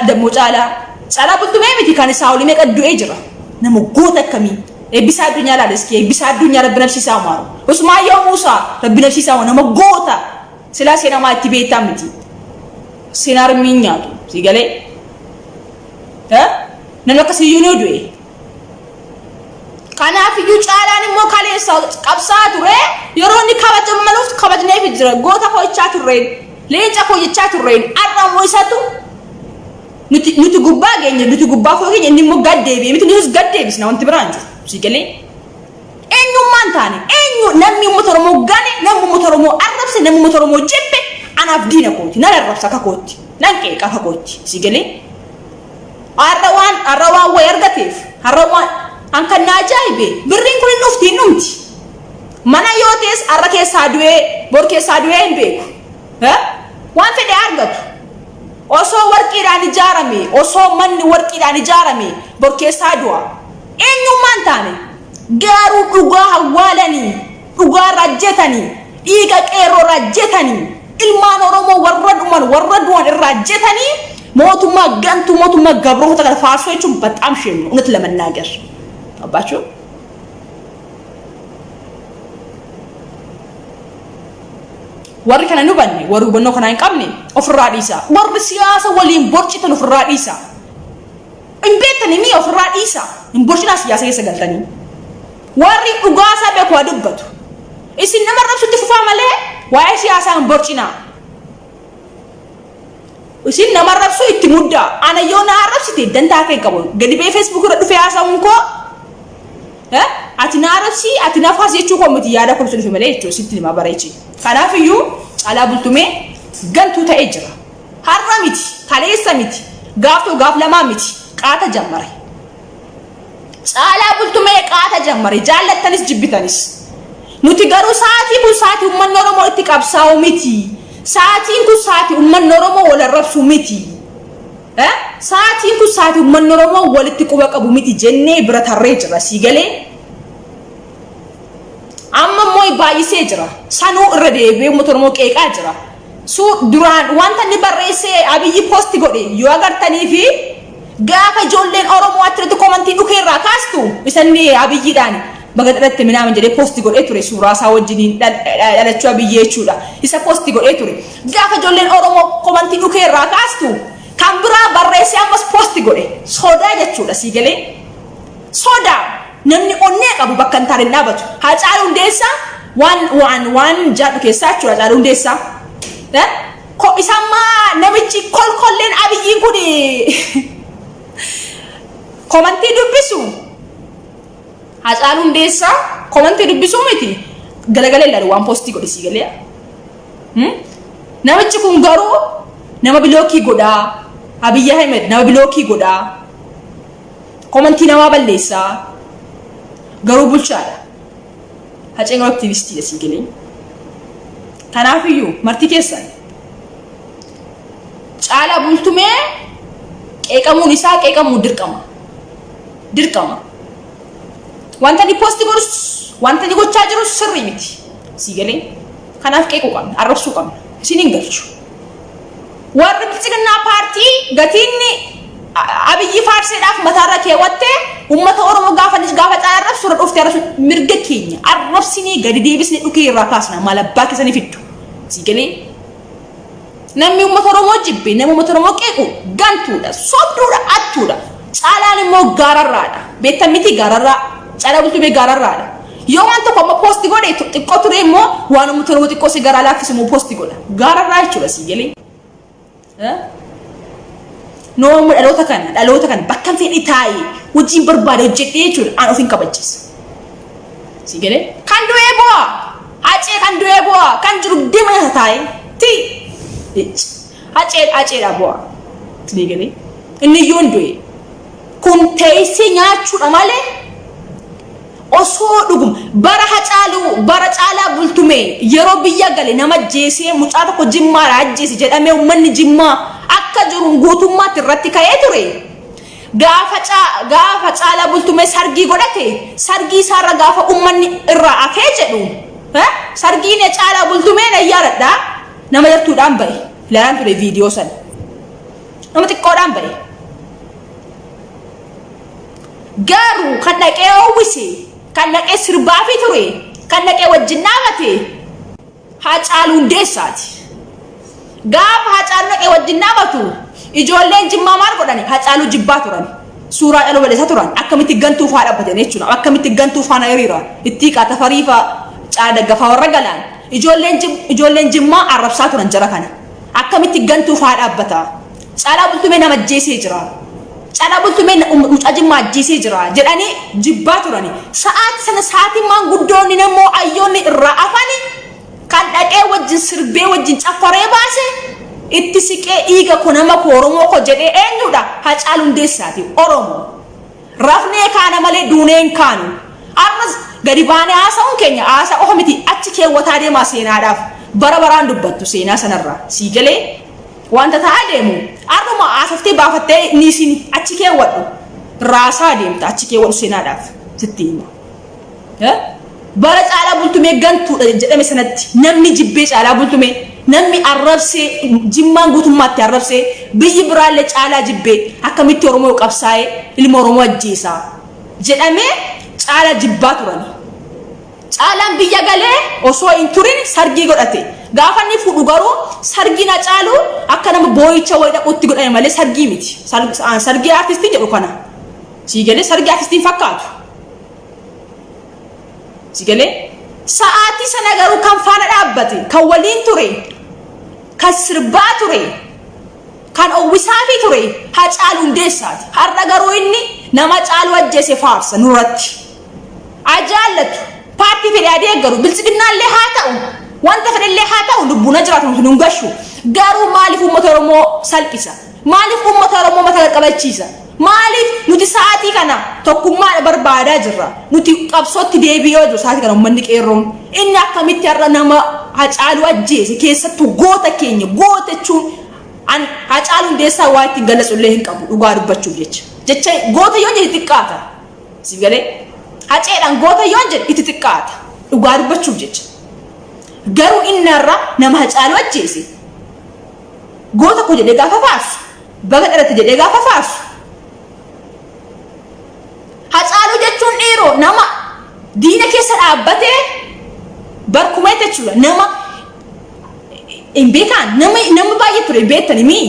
dammoo caalaa bultumee miti kan isaa olii meeqa du'ee jira nama goota akkamii eebbisa addunyaa laaleski eebbisa addunyaa rabbi nafsiisaa maaru Usmaan yoo Muusaa rabbi nafsiisaa nama goota silaa seenaa maa itti beektaa miti seenaa armiin nyaatu si galee namni akkasii yoo du'e kanaaf iyyuu caalaan immoo kaleessa qabsaa ture yeroo inni kabajamu maluuf kabajneef jira goota ko'ichaa turreen leenca ko'ichaa turreen arramoo isaatu nuti gubbaa geenye nuti gubbaa koo geenye inni immoo gad deebi'e miti nutis gad deebisna wanti biraan jiru si galee eenyummaan taane eenyu namni uummata Oromoo gane namni uummata Oromoo arrabse namni uummata Oromoo jibbe anaaf diina kooti nan arrabsa ka kooti nan qeeqa ka kooti si galee har'a waan way argateef har'a waan an kan na ajaa'ibe birriin kun hin dhufti hin dhumti mana yoo ta'es har'a keessaa du'ee bor keessaa du'ee hin beeku waan fedhe argatu osoo warqiidhaan ijaarame osoo manni warqiidhaan ijaarame bor keessaa du'a eenyummaan taane garuu dhugaa hawwaalanii dhugaa rajjetanii dhiiga qeerroo rajjetanii ilmaan Oromoo warra du'an irraa rajjetanii mootummaa gantuu mootummaa gabroota kana faarsoo jechuun በጣም ሼም ነው እውነት ለመናገር አባቸው warri kana nu banne warri hubannoo kana hin qabne ofirraa dhiisa warri siyaasa waliin borcitan ofirraa dhiisa hin beektanii mi ofirraa dhiisa hin borcinaa siyaasa keessa galtanii warri dhugaasaa beeku waa dubbatu isin nama rabsutti fufaa malee waa'ee siyaasaa hin borcinaa isin nama rabsu itti muddaa ana yoo na rabsite dantaa kee qabu gadi bee Facebook irra dhufee haasa'uun koo ati na rabsi ati na faas jechuu koo miti yaada kun sulfi malee jechuu sitti nima bareechi kanaaf iyyuu caalaa bultumee gantuu ta'ee jira har'a miti kaleessa miti gaaf lamaa miti qaata jammare caalaa bultumee qaata jammare jaallattanis jibbitanis nuti garuu sa'aatii kun sa'aatii uummanni Oromoo itti qabsaa'u miti sa'aatiin kun sa'aatii uummanni Oromoo wal arrabsu miti sa'aatiin kun sa'aatii uummanni Oromoo walitti quba qabu miti jennee bira tarree jira si galee amma mooy baay'isee jira sanuu irra deebi'ee uummata Oromoo qeeqaa jira duraan wanta inni barreessee Abiyyi post godhe yoo agartanii fi gaafa ijoolleen Oromoo attirratti komantii dhukeerraa kaastu isanni Abiyyiidhaan bagadadhatte minaamin jedhee post godhee ture suuraa isaa wajjiniin dhalachuu Abiyyi jechuudha isa post godhee ture gaafa ijoolleen Oromoo komantii dhukeerraa kaastu kan biraa barreessee ammas post godhe sodaa jechuudha si galee sodaa namni onnee qabu bakka hin taane dhaabatu Haacaaluu Hundeessaa waan jaadhu keessaa jechuudha Haacaaluu Hundeessaa ko isammaa namichi kolkolleen Abiyyiin kun komantii dubbisu Haacaaluu Hundeessaa komantii dubbisu miti galagalee ilaalu waan poostii godhe si galee namichi kun garuu nama bilookii godhaa Abiyyi Ahmed nama bilookii godhaa komantii namaa balleessaa garuu bulchaadha haceen aktivistiidha si galee kanaaf iyyuu marti keessan caalaa bultumee qeeqamuun isaa qeeqamuu dirqama wanta ni posti godhus wanta ni gochaa jiru sirrii miti si galee kanaaf qeequu qabna arrabsuu qabna isin hin galchu warri bilchiginaa paartii gatiinni Abiyyi faarseedhaaf mataarra keewwattee uummata Oromoo gaafa caalaa arrabsu irra dhuftee arrabsu mirga keenya arrabsinii gadi deebisnee dhukee irraa kaasna maal abbaa keessanii fiddu si galee namni uummata Oromoo jibbe namni uummata Oromoo qeequ gantuudha sobduudha attuudha caalaan immoo gaararraadha beektan miti gaararraa caalaa bultumee gaararraadha yoo waan tokko amma poosti godhe xiqqoo ture immoo waan uummata Oromoo xiqqoo si garaa laaffise immoo poosti godha gaararraa jechuudha si galee noomu dhaloota kan bakka fedhi taa'ee wajjin barbaade hojjedhee jechuudha aan ofiin kabachiisa si galee kan du'ee bu'aa hacee kan du'ee bu'aa kan jiru deema nyaata taa'ee ti haceedha bu'aa si galee inni yoon du'e kun teessee nyaachuudha malee osoo dhugum bara caalaa bultume yeroo biyya gale nama jeesee mucaa tokko jimmaa ajjeese jedhamee ummanni jimmaa akka jiru guutummaatti irratti ka'ee ture. Gaafa caalaa bultume sargii godhate sargii isaarra gaafa ummanni irraa afee jedhu sargiin caalaa bultume na yaaradha nama yartuudhaan ba'e ilaalaan ture viidiyoo san nama xiqqoodhaan ba'e. Garuu kan dhaqee oowwise kan dhaqee sirbaa fi ture kan dhaqee wajjin dhaabate Haacaaluu Hundeessaati. Gaafa Haacaaluu dhaqee wajjin dhaabatu ijoolleen Jimmaa maal godhani Haacaaluu jibbaa turan suuraa dhaloo baleessa turan akkamitti gantuu faa dhaabbatan jechuudha akkamitti gantuu faana hiriira itti qaata fariifa caada gafa warra galaan ijoolleen Jimmaa arrabsaa turan jara kana akkamitti gantuu faa dhaabbata Caalaa Bultumee nama ajjeesee jira. Caalaa Bultumee mucaa Jimmaa ajjeesee jira jedhanii jibbaa turani. Sa'aatii maanguddoonni namoo ayyoonni irraa afani kan dhaqee wajjin sirbee wajjin caffaree baase itti siqee dhiiga ko nama ko Oromoo ko jedhee eenyudha Haacaaluu Hundeessaati Oromoo. Rafnee kaana malee duuneen kaanu. Arras gadi baanee haasa'uun keenya haasaa qofa miti achi keewwataa deemaa seenaadhaaf bara baraan dubbattu seenaa sanarraa sii galee wanta ta'aa deemu arruma haasaftee baafattee niisin achi keewwadhu raasaa deemta achi keewwadhu seenaadhaaf sitti hima. Bara Caalaa Bultumee gantuudha jedhame sanatti namni jibbee Caalaa Bultumee namni arrabsee Jimmaan guutummaatti arrabsee biyyi biraallee Caalaa jibbee akkamitti Oromoo qabsaa'ee ilma Oromoo ajjeesaa jedhamee Caalaa jibbaa turani. Caalaan biyya galee osoo hin turin sargii godhate. Gaafa inni fuudhu garuu sargiin Haacaaluu akka nama boo'icha wayii dhaquutti godhame malee sargii miti. Sargii artistii jedhu kana. Sii galee sargii artistiin fakkaatu. Sii galee sa'aatii sana garuu kan faana dhaabbate kan waliin ture kan sirbaa ture kan uwwisaa fi ture Haacaaluu Hundeessaati. Har'a garuu inni nama Haacaaluu ajjeese faarsa nurratti. Ajaallatu paartii fedhee adeeggaru bilchiginnaallee haa ta'u wanta fedhallee haa ta'u lubbuun jiraatu nu gashu garuu maaliif uummata Oromoo salphisa maaliif uummata Oromoo mata qabachiisa maaliif nuti sa'aatii kana tokkummaa barbaadaa jirra nuti qabsootti deebi'oo jiru sa'aatii kana uummanni qeerroon inni akkamitti har'a nama Haacaaluu ajjeese keessattuu goota keenya gootachuun Haacaaluu Hundeessaa waa ittiin galatsullee hin qabu dhugaa dubbachuuf jecha goota yoo jedhe xiqqaata si galee Haceedhaan goota yoo jedhe itti xiqqaata dhugaa dubbachuuf jecha. Garuu inni irra nama Haacaaluu ajjeese. Goota ko jedhee gaafa faarsu. Baga dhalate jedhee gaafa faarsu. Haacaaluu jechuun dhiiroo nama diina keessa dhaabbatee barkumee jechuudha. Nama hin beekan nama baay'ee ture beektani mii.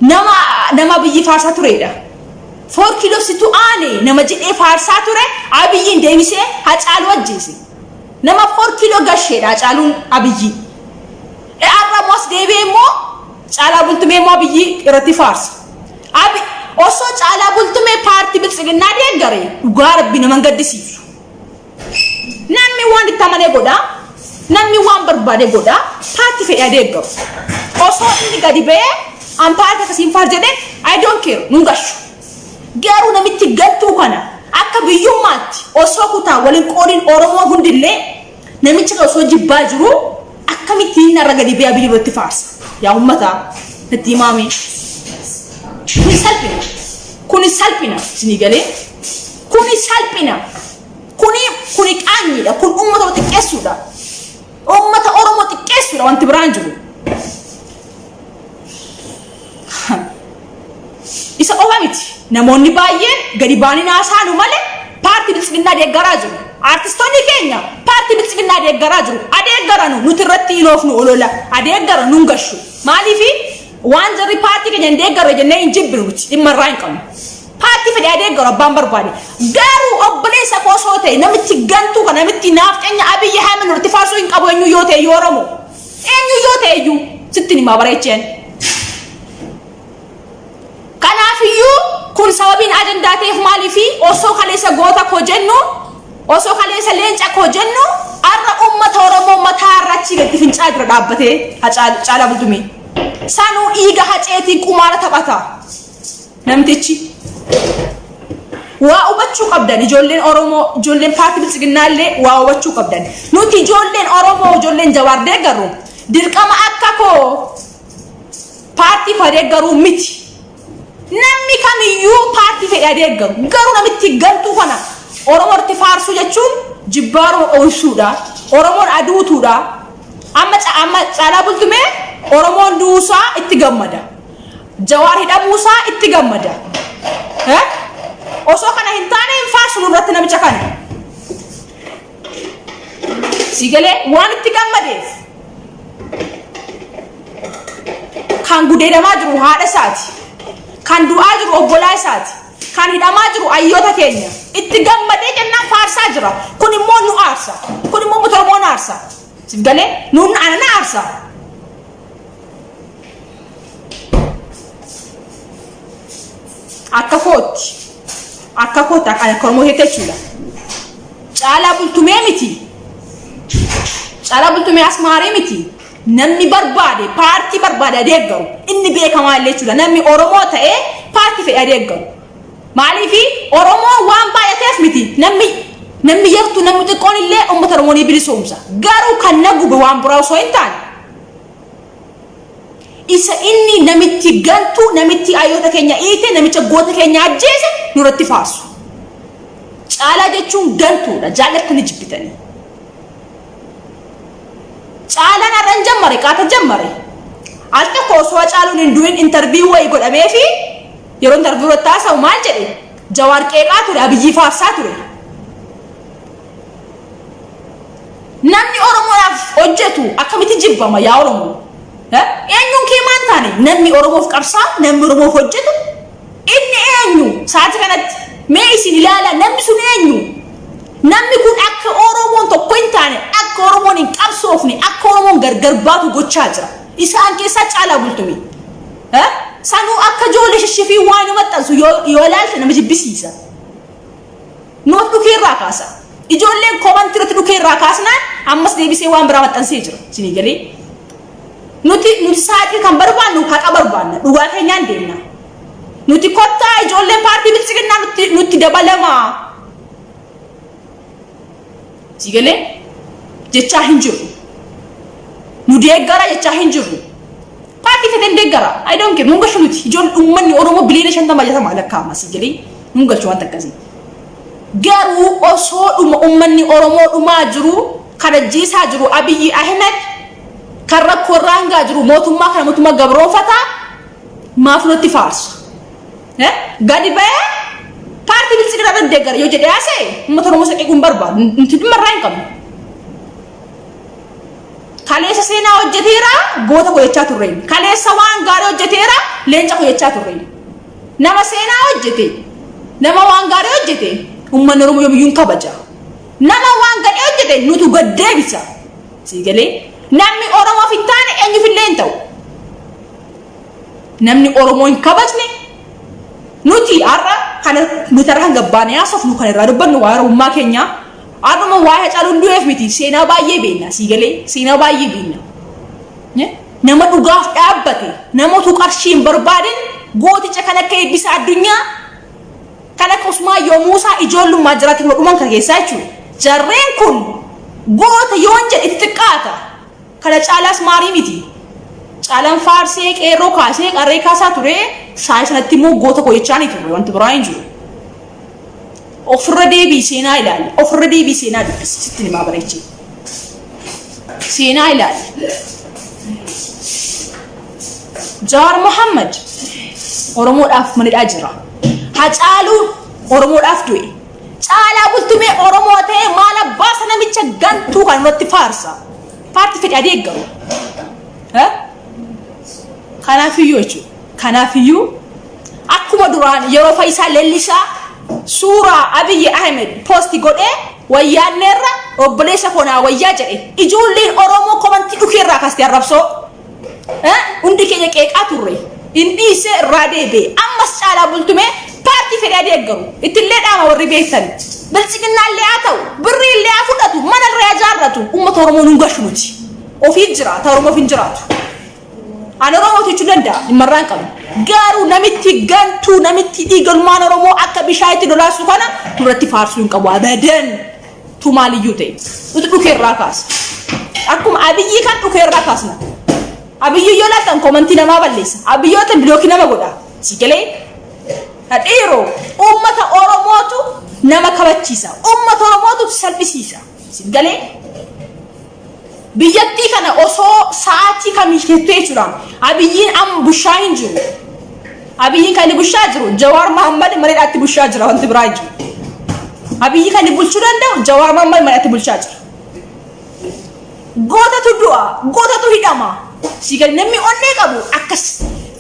Nama biyyi faarsaa turedha. 4 kilo situ aane nama jedhee faarsaa ture Abiyyiin deebisee Haacaaluu ajjeese. Nama 4 kilo gasheedha Haacaaluun Abiyyi. Arramos deebee immoo Caalaa Bultumee immoo Abiyyi irratti faarsa. Osoo Caalaa Bultumee paartii bilchiginnaa deeggare dhugaa rabbi nama gaddisiisu. Namni waan itti amanee godha namni waan barbaade godha paartii fedhee deeggaru. Osoo inni gadi ba'ee an paartii akkasiin faar jedhee I don't care nun gashu. Garuu namitti galtuu kana akka biyyummaatti osoo kutaa waliin qoodiin Oromoo hundillee namicha osoo jibbaa jiru akkamitti inni irra gadi ba'ee Abiyyi irratti faarsa. Yaa ummata itti himaame. Kuni salphina isinii galee kuni salphina kuni qaanyiidha kun uummata xiqqeessuudha. Uummata Oromoo xiqqeessuudha wanti biraan jiru. Isa qofa miti. Namoonni baay'een gadi baanii naasaanu malee paartii bilchiginnaa deeggaraa jiru. Artistoonni keenya paartii bilchiginnaa deeggaraa jiru. Adeeggaranu nuti irratti hinoofnu olola. Adeeggara nun gashu. Maaliifi waan jarri paartii keenya hin deeggarre jennee hin jibbinu nuti dhimma irraa hin qabnu. Paartii fedhee adeeggaru abbaan barbaade. Garuu obboleessa osoo ta'e namitti gantuu kan namitti naaftenya Abiyyi Ahmed irratti faarsuu hin qabu eenyu yoo ta'e iyyuu Oromoo. Eenyu yoo ta'e iyyuu sitti himaa bareecheen. Kanaafiyyuu kun sababiin ajandaa ta'eef maaliifi osoo kaleessa goota koo jennu osoo kaleessa leenca koo jennu har'a uummata Oromoo mataa irratti gadi fincaa jira dhaabbatee Caalaa Bultumee. Sanuu dhiiga haceetiin qumaara taphata. Namtichi waa hubachuu qabdan ijoolleen Oromoo ijoolleen paartii bilchiginnaallee waa hubachuu qabdan nuti ijoolleen Oromoo ijoolleen Jawaar deeggaru dirqama akka koo paartii fadeeggaru miti namni kamiyyuu paartii fedha deeggaru garuu namitti gantuu kana Oromoo irratti faarsuu jechuun jibbaaruu oolchuudha Oromoon aduutuudha amma Caalaa Bultumee Oromoon duusaa itti gammada Jawaar hidhamuusaa itti gammada osoo kana hin taane hin faarsu nurratti namicha kana sigalee waan itti gammadeef kan gudeedamaa jiru haadha isaati kan du'aa jiru obbolaa isaati kan hidhamaa jiru ayyoota keenya itti gammadee jennaan faarsaa jira kun immoo nu aarsa kun immoo Oromoon aarsa sigalee nuun ana aarsa akka kooti akka Oromoo heetechuudha Caalaa Bultumee miti Caalaa Bultumee asmaaree miti namni barbaade paartii barbaade deeggaru inni beekamaa illee jechuudha namni Oromoo ta'ee paartii fedha deeggaru maaliifi Oromoo waan baay'ateef miti namni yartu namni xiqqoon illee uummata Oromoo ni bilisoomsa garuu kan nagube waan biraa osoo hin taane isa inni namitti gantu namitti ayyoota keenya iite namicha goota keenya ajjeese nurratti faarsu Caalaa jechuun gantuudha jaalatanii jibbitanii Caalaan arran jammare qaata jammare al tokko osoo Caaluun hin du'in interview wayi godhamee fi yeroo interview irratti haasa'u maal jedhe Jawaar qeeqaa ture Abiyyi faarsaa ture namni Oromoodhaaf hojjetu akkamitti jibbama yaa Oromoo eenyuun kee maan taane namni Oromoof qabsaa namni Oromoof hojjetu inni eenyu saati kanatti mee isin ilaala namni sun eenyu namni kun akka Oromoon tokko hin taane akka Oromoon hin qabsoofne akka Oromoon gargar baatu gochaa jira isaan keessaa Caalaa Bultumee sanuu akka ijoollee shishifii waan maxxansu yoo ilaalte nama jibbisiisa noot dhukeerraa kaasa ijoolleen koomantii irratti dhukeerraa kaasnaan ammas deebisee waan biraa maxxansee jira isinii galee nuti saatii kan barbaannu haqa barbaanna dhugaa keenyaan deemna nuti kottaa ijoolleen paartii bilchiginnaa nutti dabalama sigalee jechaa hin jiru nu deeggara jechaa hin jiru paartii fedhan deeggara I don't care nunga shunuti ijoollee uummanni Oromoo biliyoona 50 lakkaa'ama sigalee nunga waan takkasii garuu osoo uummanni Oromoo dhumaa jiru kana jiisaa jiru Abiyyi Ahmed kan rakkoo raangaa jiru mootummaa kana mootummaa gabroonfataa maaf nutti faarsu gadi ba'ee paartii bilchiginnaa deeggara yoo jedhee haasa'e uummata Oromoo saqiiquun barbaadu nuti dhimma irraa hin qabnu kaleessa seenaa hojjeteera goota godhachaa turreen kaleessa waan gaarii hojjeteera leenca godhachaa turreen nama seenaa hojjete nama waan gaarii hojjete uummanni Oromoo yoomiyyuu kabaja nama waan gadhee hojjete nutu gad deebisa sigalee namni Oromoo fi taane eenyuuf illee hin ta'u namni Oromoo hin kabajne nuti har'a kana nuti har'a gabbaanee haasofnu kan irraa dubbannu waa Oromummaa keenya aduma waa Hacaaluun du'eef miti seenaa baay'ee beekna sigalee seenaa baay'ee beekna nama dhugaaf dhaabbate namatu qarshii hin barbaadin gooticha kan akka Eebbisaa Addunyaa kan akka Usmaayyoo Muusaa ijoollummaa jiraatiin dhuman kan keessaa jechuudha jarreen kun goota yoon jedhe itti xiqqaata kana Caalaas maarii miti Caalaan faarsee qeerroo kaasee qarree kaasaa ture saayii sanatti immoo goota godhachaanii ture wanti biraa hin jiru ofirra deebii seenaa ilaali ofirra deebii seenaa dubbisi sitti himaa bareechee seenaa ilaali Jawaar Mohammad Oromoodhaaf manidhaa jira Hacaaluun Oromoodhaaf du'e Caalaa Bultumee Oromoo ta'ee maal abbaa namicha gantuu kan irratti faarsa paartii fedha deeggaru kanaafiyyuu jechuudha kanaafiyyuu akkuma duraan yeroo Faayisaa Leellisaa suuraa Abiyyi Ahmed posti godhee wayyaanneerra obboleessa koonaa wayyaa jedhe ijoolleen Oromoo komantii dhukeerraa kaastee arrabsoo hundi keenya qeeqaa turre inni ise irraa deebi'e ammas Caalaa Bultumee paartii fedha deeggaru ittillee dhaama warri beektan bilchiginnaallee haa ta'u birriillee haa fudhatu manallee haa jaarratu uummata Oromoo nun gashuuti ofii jiraata Oromoof hin jiraatu ani Oromoo jechuu danda'a dhimma irraa hin qabu Garu namitti gantu namitti digalmaan Oromoo akka bishaayitti dolaasu kana duratti faarsuun qabu abadan. Tu maaliyyuu ta'e. Utu dhukeerraa kaasa. Akkuma Abiyyi kan dhukeerraa kaasna. Abiyyi yoo laatan komantii namaa balleessa. Abiyyoota bilookii nama godha. Sigalee hadheeroo ummata Oromootu nama kabachiisa. Ummata Oromootu salphisiisa. Sigalee biyyattii kana osoo sa'aatii kamii keessatti jechuudha. Abiyyiin amma bushaa hin jiru. Abiyyiin kan bushaa jiru Jawaar Mohammad mareedhaatti bushaa jira wanti biraa jiru. Abiyyi kan bulchuu danda'u Jawaar Mohammad mareedhaatti bulchaa jira. Gootatu du'a, gootatu hidhama. Sigalee namni onnee qabu akkas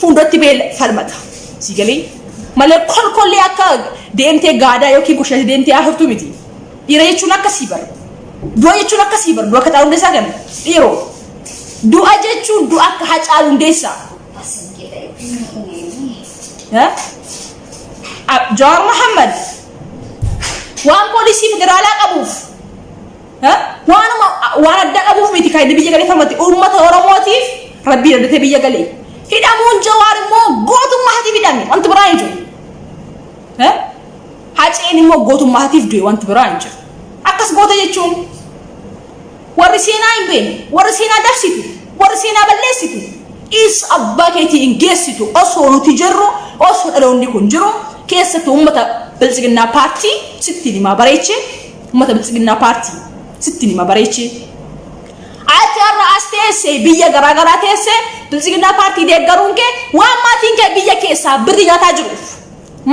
fuuldratti beel falmata. Sigalee malee kolkollee akka deemtee gaadaa yookiin kushee deemtee haaftu miti. Dhiira jechuun akkasii bara. Du'a jechuun akkasii bara. Du'a kataa hundeessaa kan dhiiroo. Du'a jechuun du'a akka Hacaaluu Hundeessaa. Jawaar Mohammad waan poolisii federaalaa qabuuf waan adda qabuuf miti kan biyya galee falmatti uummata Oromootiif rabbii dandatee biyya galee hidhamuun Jawaar immoo gootummaatiif hidhame wanti biraa hin jiru. Haceen immoo gootummaatiif du'e wanti biraa hin jiru. Akkas goota jechuun warri seenaa hin beekne warri seenaa dabsitu warri seenaa balleessitu is abbaa keetii hin geessitu osoo nuti jirru osoo dhaloonni kun jiru keessattuu uummata Biltsiginnaa paartii sitti nima bareeche uummata Biltsiginnaa paartii sitti nima bareeche ati har'a as teessee biyya garaagaraa teessee Biltsiginnaa paartii deeggaruun kee waan maatiin kee biyya keessaa birri nyaataa jiruuf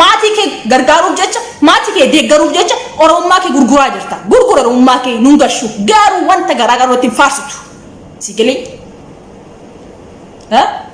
maatii kee gargaaruuf jecha maatii kee deeggaruuf jecha Oromummaa kee gurguraa jirta. Gurgura Oromummaa kee nuun gashu garuu wanta garaagaraa ittiin faarsitu. Sigalee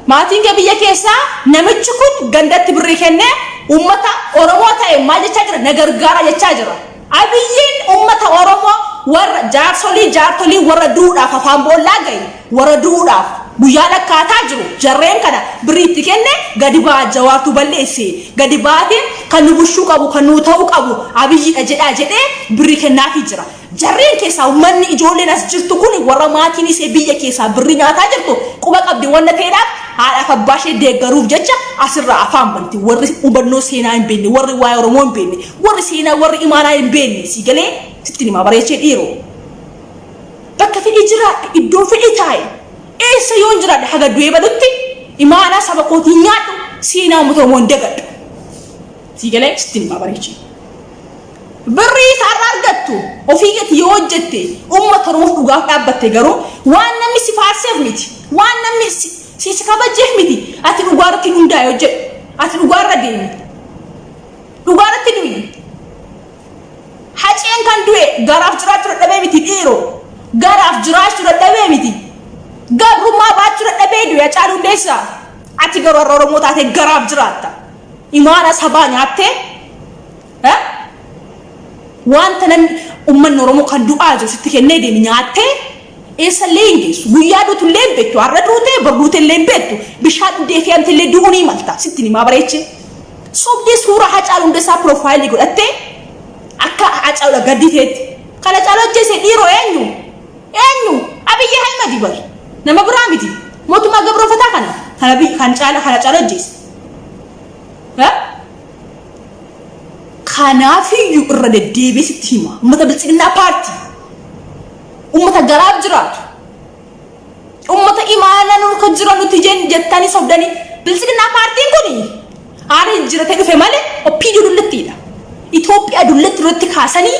maatiin kee biyya keessaa namichi kun gandatti birrii kennee ummata Oromoo ta'e maal jechaa jira na gargaara jechaa jira. Abiyyiin ummata Oromoo warra jaarsolii warra duudhaaf afaan boollaa gahe warra duudhaaf guyyaa lakkaataa jiru jarreen kana birriitti kenne gadi baa Jawaartu balleesse gadi baatee kan nu bushuu qabu kan nu ta'uu qabu Abiyyiidha jedhee birrii kennaafii jira. Jarreen keessaa uummanni ijoolleen as jirtu kun warra maatiin isee biyya keessaa birrii nyaataa jirtu quba qabdi wanna ta'eedhaaf haadhaaf abbaa ishee deeggaruuf jecha asirraa afaan banti warri hubannoo seenaa hin beekne warri waa'ee Oromoo hin beekne warri seenaa warri imaanaa hin beekne sigalee sitti nima bareechee dhiiroo. Bakka fedhii jiraadha iddoo fedhii taa'e eessa yoo hin jiraadha haga du'ee badutti imaanaa saba kootii nyaadhu seenaa uummata Oromoo hin dagadhu. Sigalee sitti nima bareechee. Birrii isaarraa argattu ofii keetii yoo hojjette uummata Oromoof dhugaaf dhaabbatte garuu waan namni si faarseef miti waan namni si kabajeef miti ati dhugaarratti hundaa'e hojjedhu ati dhugaarra deemi dhugaarratti du'i. Haceen kan du'e garaaf jiraachuu dadhabee miti dhiiroo garaaf jiraachuu dadhabee miti gabrummaa baachuu dadhabee du'e Hacaaluu Hundeessaa ati garuu har'a Oromoo taate garaaf jiraatta imaana sabaa nyaattee wanta namni uummanni Oromoo kan du'aa jiru sitti kennee deemi nyaattee eessa leengeessu guyyaa duutu illee beektu har'a duutee barduute illee beektu bishaan dhugdee fi amte illee du'uunii malta sitti nima bareeche sobdee suuraa Hacaaluu Hundeessaa piroofaayilii godhattee akka Hacaaluu gadditeetti kan Hacaaluu hojjese dhiiroo eenyu Abiyyi Ahmed bar nama biraa miti mootummaa gabroofataa kana kan Hacaaluu hojjese. Kanaafiyyuu irra deddeebi'ee sitti hima uummata Biltsiginnaa paartii ummata garaaf jiraatu ummata imaanaan kan jiran nuti jettanii sobdanii Biltsiginnaa paartiin kuni haala jiraatee dhufe malee opiidii dullattiidha. Itoophiyaa dullatti irratti kaasanii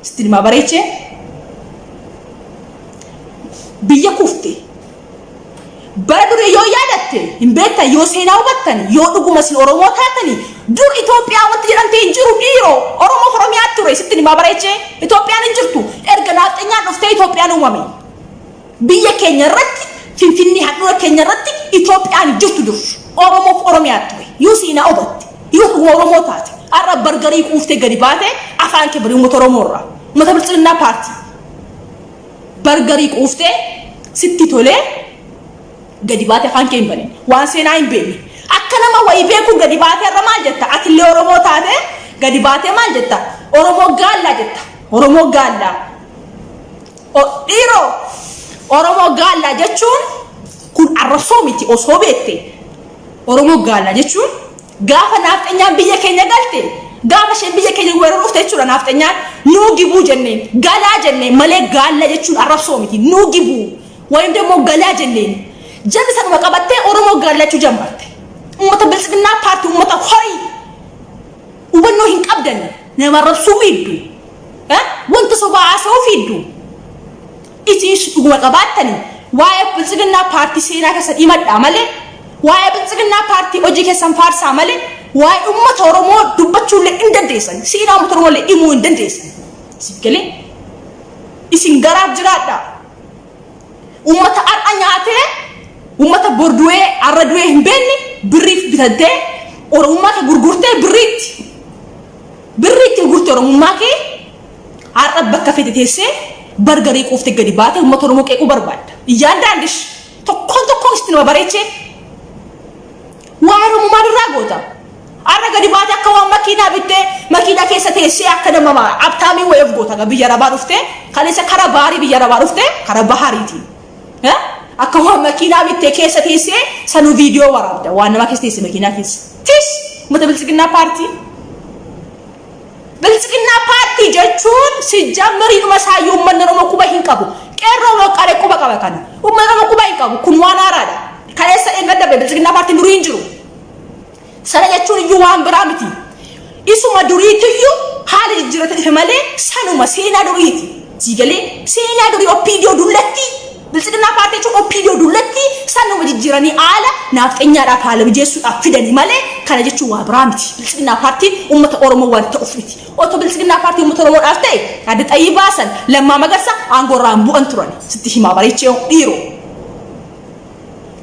sitti nima bareechee biyya kuufte bara durii yoo yaadatte hin beekta yoo seenaa hubattani yoo dhuguma sin Oromoo taatanii dur Itoophiyaa wanti jedhamtee hin jiru dhiiroo Oromoo Oromiyaa ture sitti nima bareechee Itoophiyaan hin jirtu erga naaxanyaan dhuftee Itoophiyaan uumame biyya keenya irratti Finfinnee handhuura keenya irratti Itoophiyaan hin jirtu dur Oromoo Oromiyaa ture yoo seenaa hubatte yoo dhuguma Oromoo taate har'a bargarii kuuftee gadi baate afaan kee bari uummata Oromoo irraa uummata Biltsiginnaa paartii bargarii kuuftee sitti tolee gadi baate afaan kee hin bane waan seenaa hin beekne akka nama wayii beeku gadi baate irra maal jetta ati illee Oromoo taate gadi baate maal jetta Oromoo gaallaa jetta Oromoo gaallaa dhiiroo Oromoo gaallaa jechuun kun arrabsoo miti osoo beekte Oromoo gaala jechuun gaafa nafxanyaan biyya keenya galte gaafa isheen biyya keenya weerarufte jechuudha nafxanyaan nuu gibuu jenneen galaa jenneen malee gaala jechuun arrabsoo miti nuu gibuu wayim demoo galaa jenneen jalli sanuma qabattee Oromoo gaalachuu jammarte ummata bilisignaa paartii ummata horii ubannoo hin qabdan nama arrabsuu fiddu wanta sobaa haasa'uu fiddu isin dhuguma qabattani waa'ee bilisignaa paartii seenaa keessa dhimadhaa malee waa'ee bilisignaa paartii hojii keessan faarsaa malee waa'ee ummata Oromoo dubbachuullee hin dandeessan seenaa ummata Oromoo himuu hin dandeessan sigalee isin garaaf jiraadha ummata ar'a nyaatee ummata bordu'ee arra du'ee hin beekne birriif bitattee Oromummaa kee gurgurtee birriitti gurgurtee Oromummaa kee arra bakka fete teessee bargarii quuftee gadi baatee ummata Oromoo qeequu barbaadda iyyaan daandish tokkoon isin bareechee waa Oromummaa irraa goota arra gadi baatee akka waan makiinaa bittee makiinaa keessa teessee akka nama abtaamii wayif goota biyya rabaa dhuftee kaleessa kara baarii biyya rabaa dhuftee kara bahariitiin akka waan makiinaa bittee keessa teessee sanu viidiyoo waraabda waan nama keessa teessee makiinaa keessa tis ummata bilisignaa paartii jechuun si jammarii dhuma saayyuu uummanni Oromoo quba hin qabu qeerroo loqaale quba qaba kana uummanni Oromoo quba hin qabu kun waan haaraadha kaleessa eeggadda bilisignaa paartiin durii hin jiru sana jechuun iyyuu waan biraa miti isuma duriitiyyuu haala jijjiirata dhufe malee sanuma seenaa duriiti sigalee seenaa durii oppiidiyoo dullatti bilisignaa paartii jechuun oppiidiyoo dullatti sanuma jijjiiranii haala nafxanyaadhaaf haala mijeessuudhaaf fidanii malee kana jechuun waa biraa miti bilisignaa paartiin uummata Oromoo waan ta'uuf miti otoo bilisignaa paartii uummata Oromoodhaaf ta'e adda xayyii baasan Lammaa Magarsaa aangoorraan bu'an turan sitti himaa bareechee dhiiroo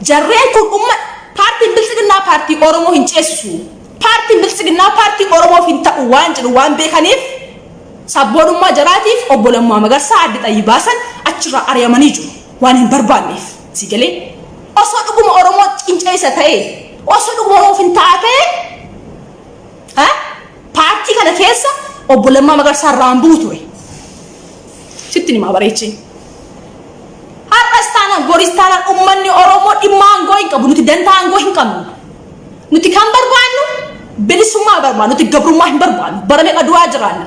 jarreen kun paartiin bilisignaa paartii Oromoo hin ceesisu paartiin bilisignaa paartii Oromoo hin ta'u waan jedhu waan beekaniif sabboonummaa jaraatiif obbo Lammaa Magarsaa adda xayyii baasan achirraa ari'amanii jiru waan hin barbaanneef sigalee osoo dhuguma Oromoo cinceessa ta'e osoo dhuguma Oromoo hin taate paartii kana keessa obbo Lammaa Magarsaa irraan bu'u ture sitti himaa bareechee har'astaana goristaana ummanni Oromoo dhimma aangoo hin qabu nuti dantaa aangoo hin qabnu nuti kan barbaannu bilisummaa barbaannu nuti gabrummaa hin barbaannu bara meeqa du'aa jiraanna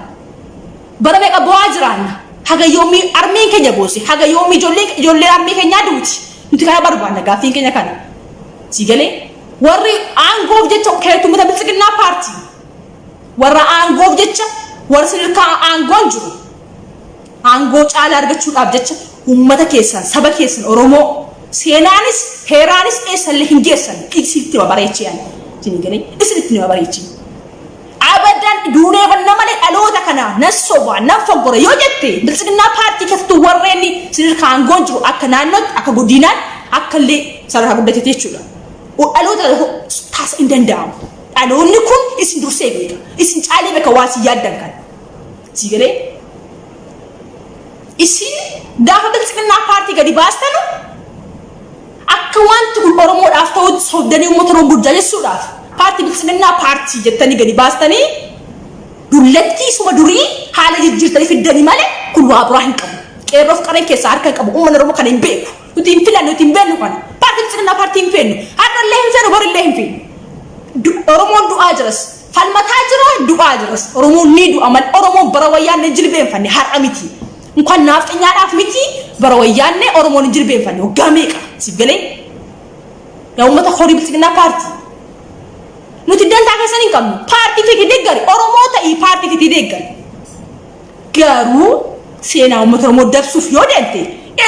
bara meeqa bu'aa jiraanna haga yoomii armeen keenya boose haga yoomii ijoollee armee keenyaa duuti nuti kana barbaanna gaaffiin keenya kana sigalee warri aangoof jecha keetumata bilisignaa paartii warra aangoof jecha warra sadarkaa aangoon jiru aangoo caalaa argachuudhaaf jecha ummata keessan saba keessan Oromoo seenaanis heeraanis eessallee hin geessan isitti bareechiyaan jinigalee isitti bareechi abadan duunee banna malee dhaloota kana nasoba nafagora yoo jette bilisignaa paartii keessatti warreen sadarkaa aangoon jiru akka naannootti akka godinaan akka illee sadarkaa guddatee jechuudha dhaloota taas hin danda'amu dhaloonni kun isin dursee beeka isin caalee beeka waa si yaaddan kan sigalee isin gaafa bilisignaa paartii gadi baastanu akka wanti kun Oromoodhaaf ta'u soodanii uummata Oromoo burjaajessuudhaaf paartii bilisignaa paartii jettanii gadi baastanii dullattii suma durii haala jijjiirtanii fiddanii malee kun waa biraa hin qabu qeerroof qareen keessaa harka hin qabu uummanni Oromoo kana hin beeku nuti hin filannu nuti hin beeknu kana paartii bilisignaa paartii hin feennu har'allee hin feenu borillee hin feennu Oromoon du'aa jiras falmataa jira du'aa jiras Oromoon ni du'a malee Oromoon bara wayyaanne jilbeenfanne har'a miti እንኳን ናፍጠኛዳፍ ሚቲ በረወያኔ ኦሮሞን ጅርቤን ፈን ወጋሜቃ ሲገለኝ ያው መተ ሆሪ ብልጽግና ፓርቲ ኑት ደንታ ከሰን እንከም ፓርቲ ፊት ይደገሪ ኦሮሞ ታይ ፓርቲ ፊት ይደገሪ ጋሩ ሴናው መተሞ ደብሱፍ ይወደንቴ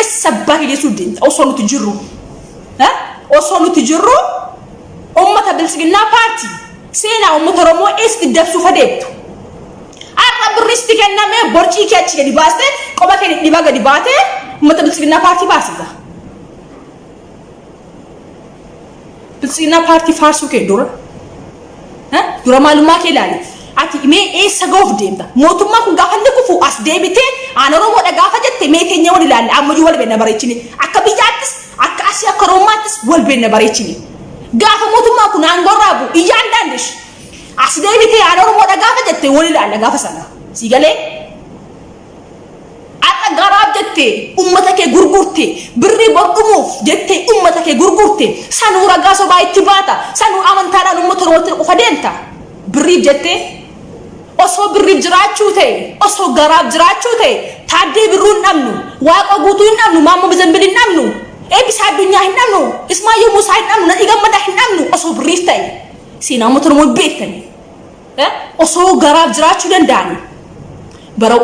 እሰባክ የሱድን ኦሶኑ ትጅሩ ኦሶኑ ትጅሩ ኡመተ ብልጽግና ፓርቲ ሴናው መተሞ እስት ደብሱ ፈደብቱ ብሪስቲ ከናመ ቦርጪ ከቺ ገዲ ባስተ ቆባ ከዲ ዲባ ገዲ ባተ መተ ብልጽግና ፓርቲ ባስዛ ብልጽግና ፓርቲ ፋርሱ ከዶር ዱራ ማሉማ ከላሊ አቲ ሜ ኤሰ ጎፍ ዴምታ ሞቱማ ኩ ጋፈለኩ ፉ አስ ዴቢቴ አነሮሞ ደጋፈ ጀተ ሜቴኛ ወዲ ላል አሙጂ ወልበ ነበረችኒ አከብያትስ አካሲ አከሮማትስ ወልበ ነበረችኒ ጋፈ ሞቱማ ኩ አንጎራቡ እያንዳንድሽ አስ ዴቢቴ አነሮሞ ደጋፈ ጀተ ወዲ ላል ጋፈ ሰና ሲገሌ garaab jettee ummata kee gurgurte birrii bodhumuuf jettee ummata kee gurgurte sanuu ragaa sobaa itti baata sanuu amantaadhaan ummata Oromootti qofa deemta birrii jettee osoo birrii jiraachuu ta'e osoo garaab jiraachuu ta'e Taaddee Birruun dhabnu Waaqa guutuu hin dhabnu Maammoo Bazambil hin dhabnu eebbisa addunyaa hin dhabnu Ismaayyoo Muusaa hin dhabnu Nadhii Gammadaa hin dhabnu osoo birriif ta'e seenaa ummata Oromoo beektanii osoo garaab jiraachuu danda'ani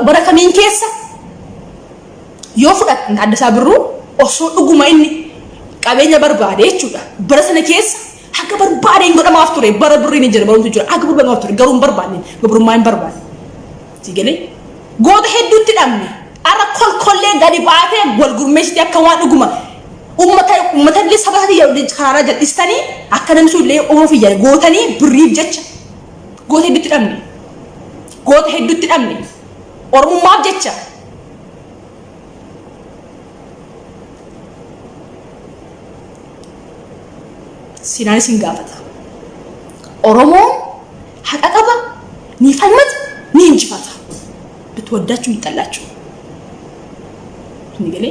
bara kamiin keessa yoo fudhatan Taaddasaa Birruu osoo dhuguma inni qabeenya barbaade jechuudha bara sana keessa akka barbaade hin godhamaaf ture bara birriin jira barumtu jira akka barbaade ture garuu hin barbaanne gabrummaa hin barbaanne sigalee goota hedduutti dhabne ara kolkollee gadi baatee wal gurmeessite akka waan dhuguma ummata illee sabati karaa jal'istanii akka namni sun illee oofi jedhe gootanii birriif jecha goota hedduutti dhabne Oromummaaf jecha Sinaan isin gaafata Oromoon haqa qaba ni falmata ni injifata ብትወዳችሁ ይጣላችሁ ንገሌ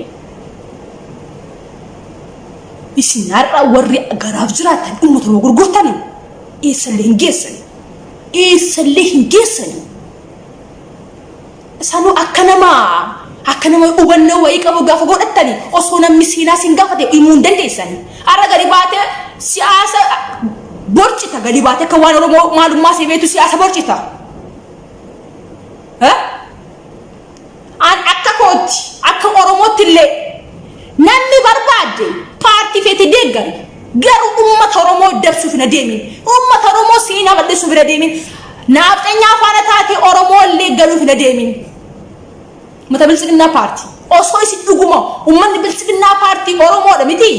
ይስናራ ወሪ ገራፍ ጅራታን ኡመቱ ነው ጉርጉርታን ኢሰለህን ጌሰን ሳኑ አከነማ ኡበነው ወይ ቀቡ ጋፈ ጎደታኒ ኦሶና ሚሲና ሲንጋፈተ ኢሙን ደንደሰን አረገሪ ባተ ሲያሰ ቦርጭታ ገዲ ባተ ከዋን ኦሮሞ ማሉማ ሲቤቱ ሲያሰ ቦርጭታ akka Oromootti illee namni barbaade paartii feeti deeggari garuu ummata Oromoo dabsuuf na deemin ummata Oromoo seenaa balleessuuf na deemin naafxanyaa faana taatee Oromoo illee galuuf na deemin mata bilisiginaa paartii osoo isin dhuguma ummanni bilisiginaa paartii Oromoodha miti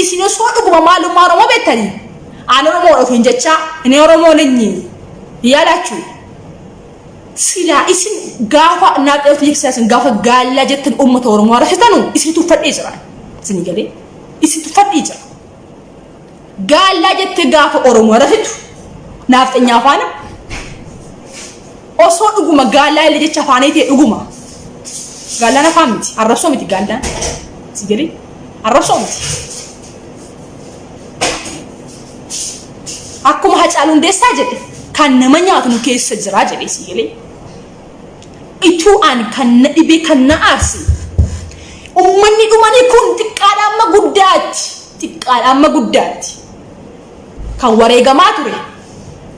isin osoo dhuguma maalummaa Oromoo beektanii aan Oromoodha ofiin jecha inni Oromoo neenyi yaadaachuu sila isin gaafa naaqeetu yeksasin gaafa gaalla jettan ummata Oromoo rafetanu isitu fadhii jira isin gale isitu fadhii jira gaalla jette gaafa Oromoo rafetu naafxanya faana osoo dhuguma gaalla ile jecha faanite dhuguma gaalla na faamiti arrabsoo miti gaalla isin gale arrabsoo miti akkuma Hacaaluu Hundeessaa jedhe kan nama nyaatu nu keessa jira jedhe isin gale itu an kan ibe kan naasi ummanni dhumani kun xiqqaadhamma guddaatti kan wareegamaa ture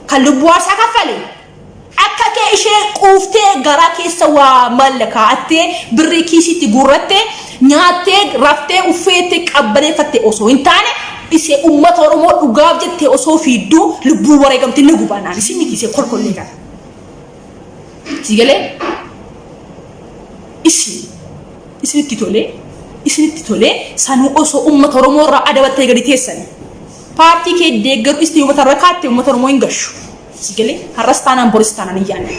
kan lubbuwaasaa kaffale akka kee ishee quuftee garaa keessa waa mallakaattee birrii kiisitti gurrattee nyaattee raftee uffeettee qabbaneeffattee osoo hin taane isee ummata Oromoo dhugaaf jettee osoo fiidduu lubbuu wareegamte ni gubanaan isin miti isee kolkollee kana sigalee isinitti tolee sanuu osoo ummata Oromoo irraa adabattee gadi teessani paartii kee deeggaru isti ummata irraa kaatte ummata Oromoo hin gashu sigalee har'as taanaan boris taanaan iyyaanne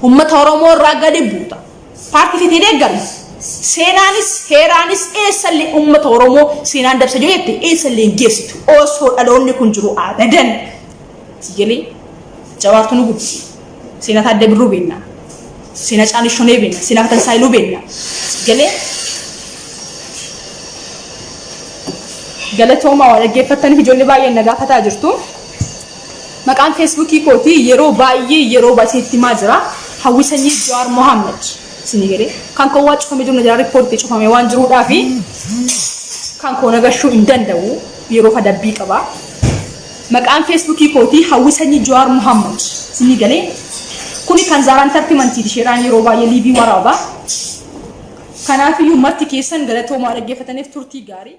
ummata Oromoo irraa gadi buuta paartii kee deeggaru seenaanis heeraanis eessallee ummata Oromoo seenaan dabsa joo jette eessallee hin geessitu osoo dhaloonni kun jiru aadadan sigalee jawaartu nu guddi seenaa Taaddee Birruu beennaa sina Caalii Shonee beena sina Tansaayiluu beena galatooma waa dhaggeeffatanii ijoollee baay'ee nagaafataa jirtu maqaan feesbuukii kooti yeroo baay'ee itti maa jira Hawwii Sanyii Jawaar Mohammed sini gale kan koo waa cufamee jiru jira riippoortii cufamee waan jiruudhaa fi kan koo nagashuu hin danda'u yeroo fadabbii qaba maqaan feesbuukii kooti Hawwii Sanyii Jawaar Mohammed sini gale kuni kan Zaaraa Entertainment isheen yeroo baay'ee liivii waraaba kanaaf iyyuu marti keessan galatooma dhaggeeffataniif turtii gaarii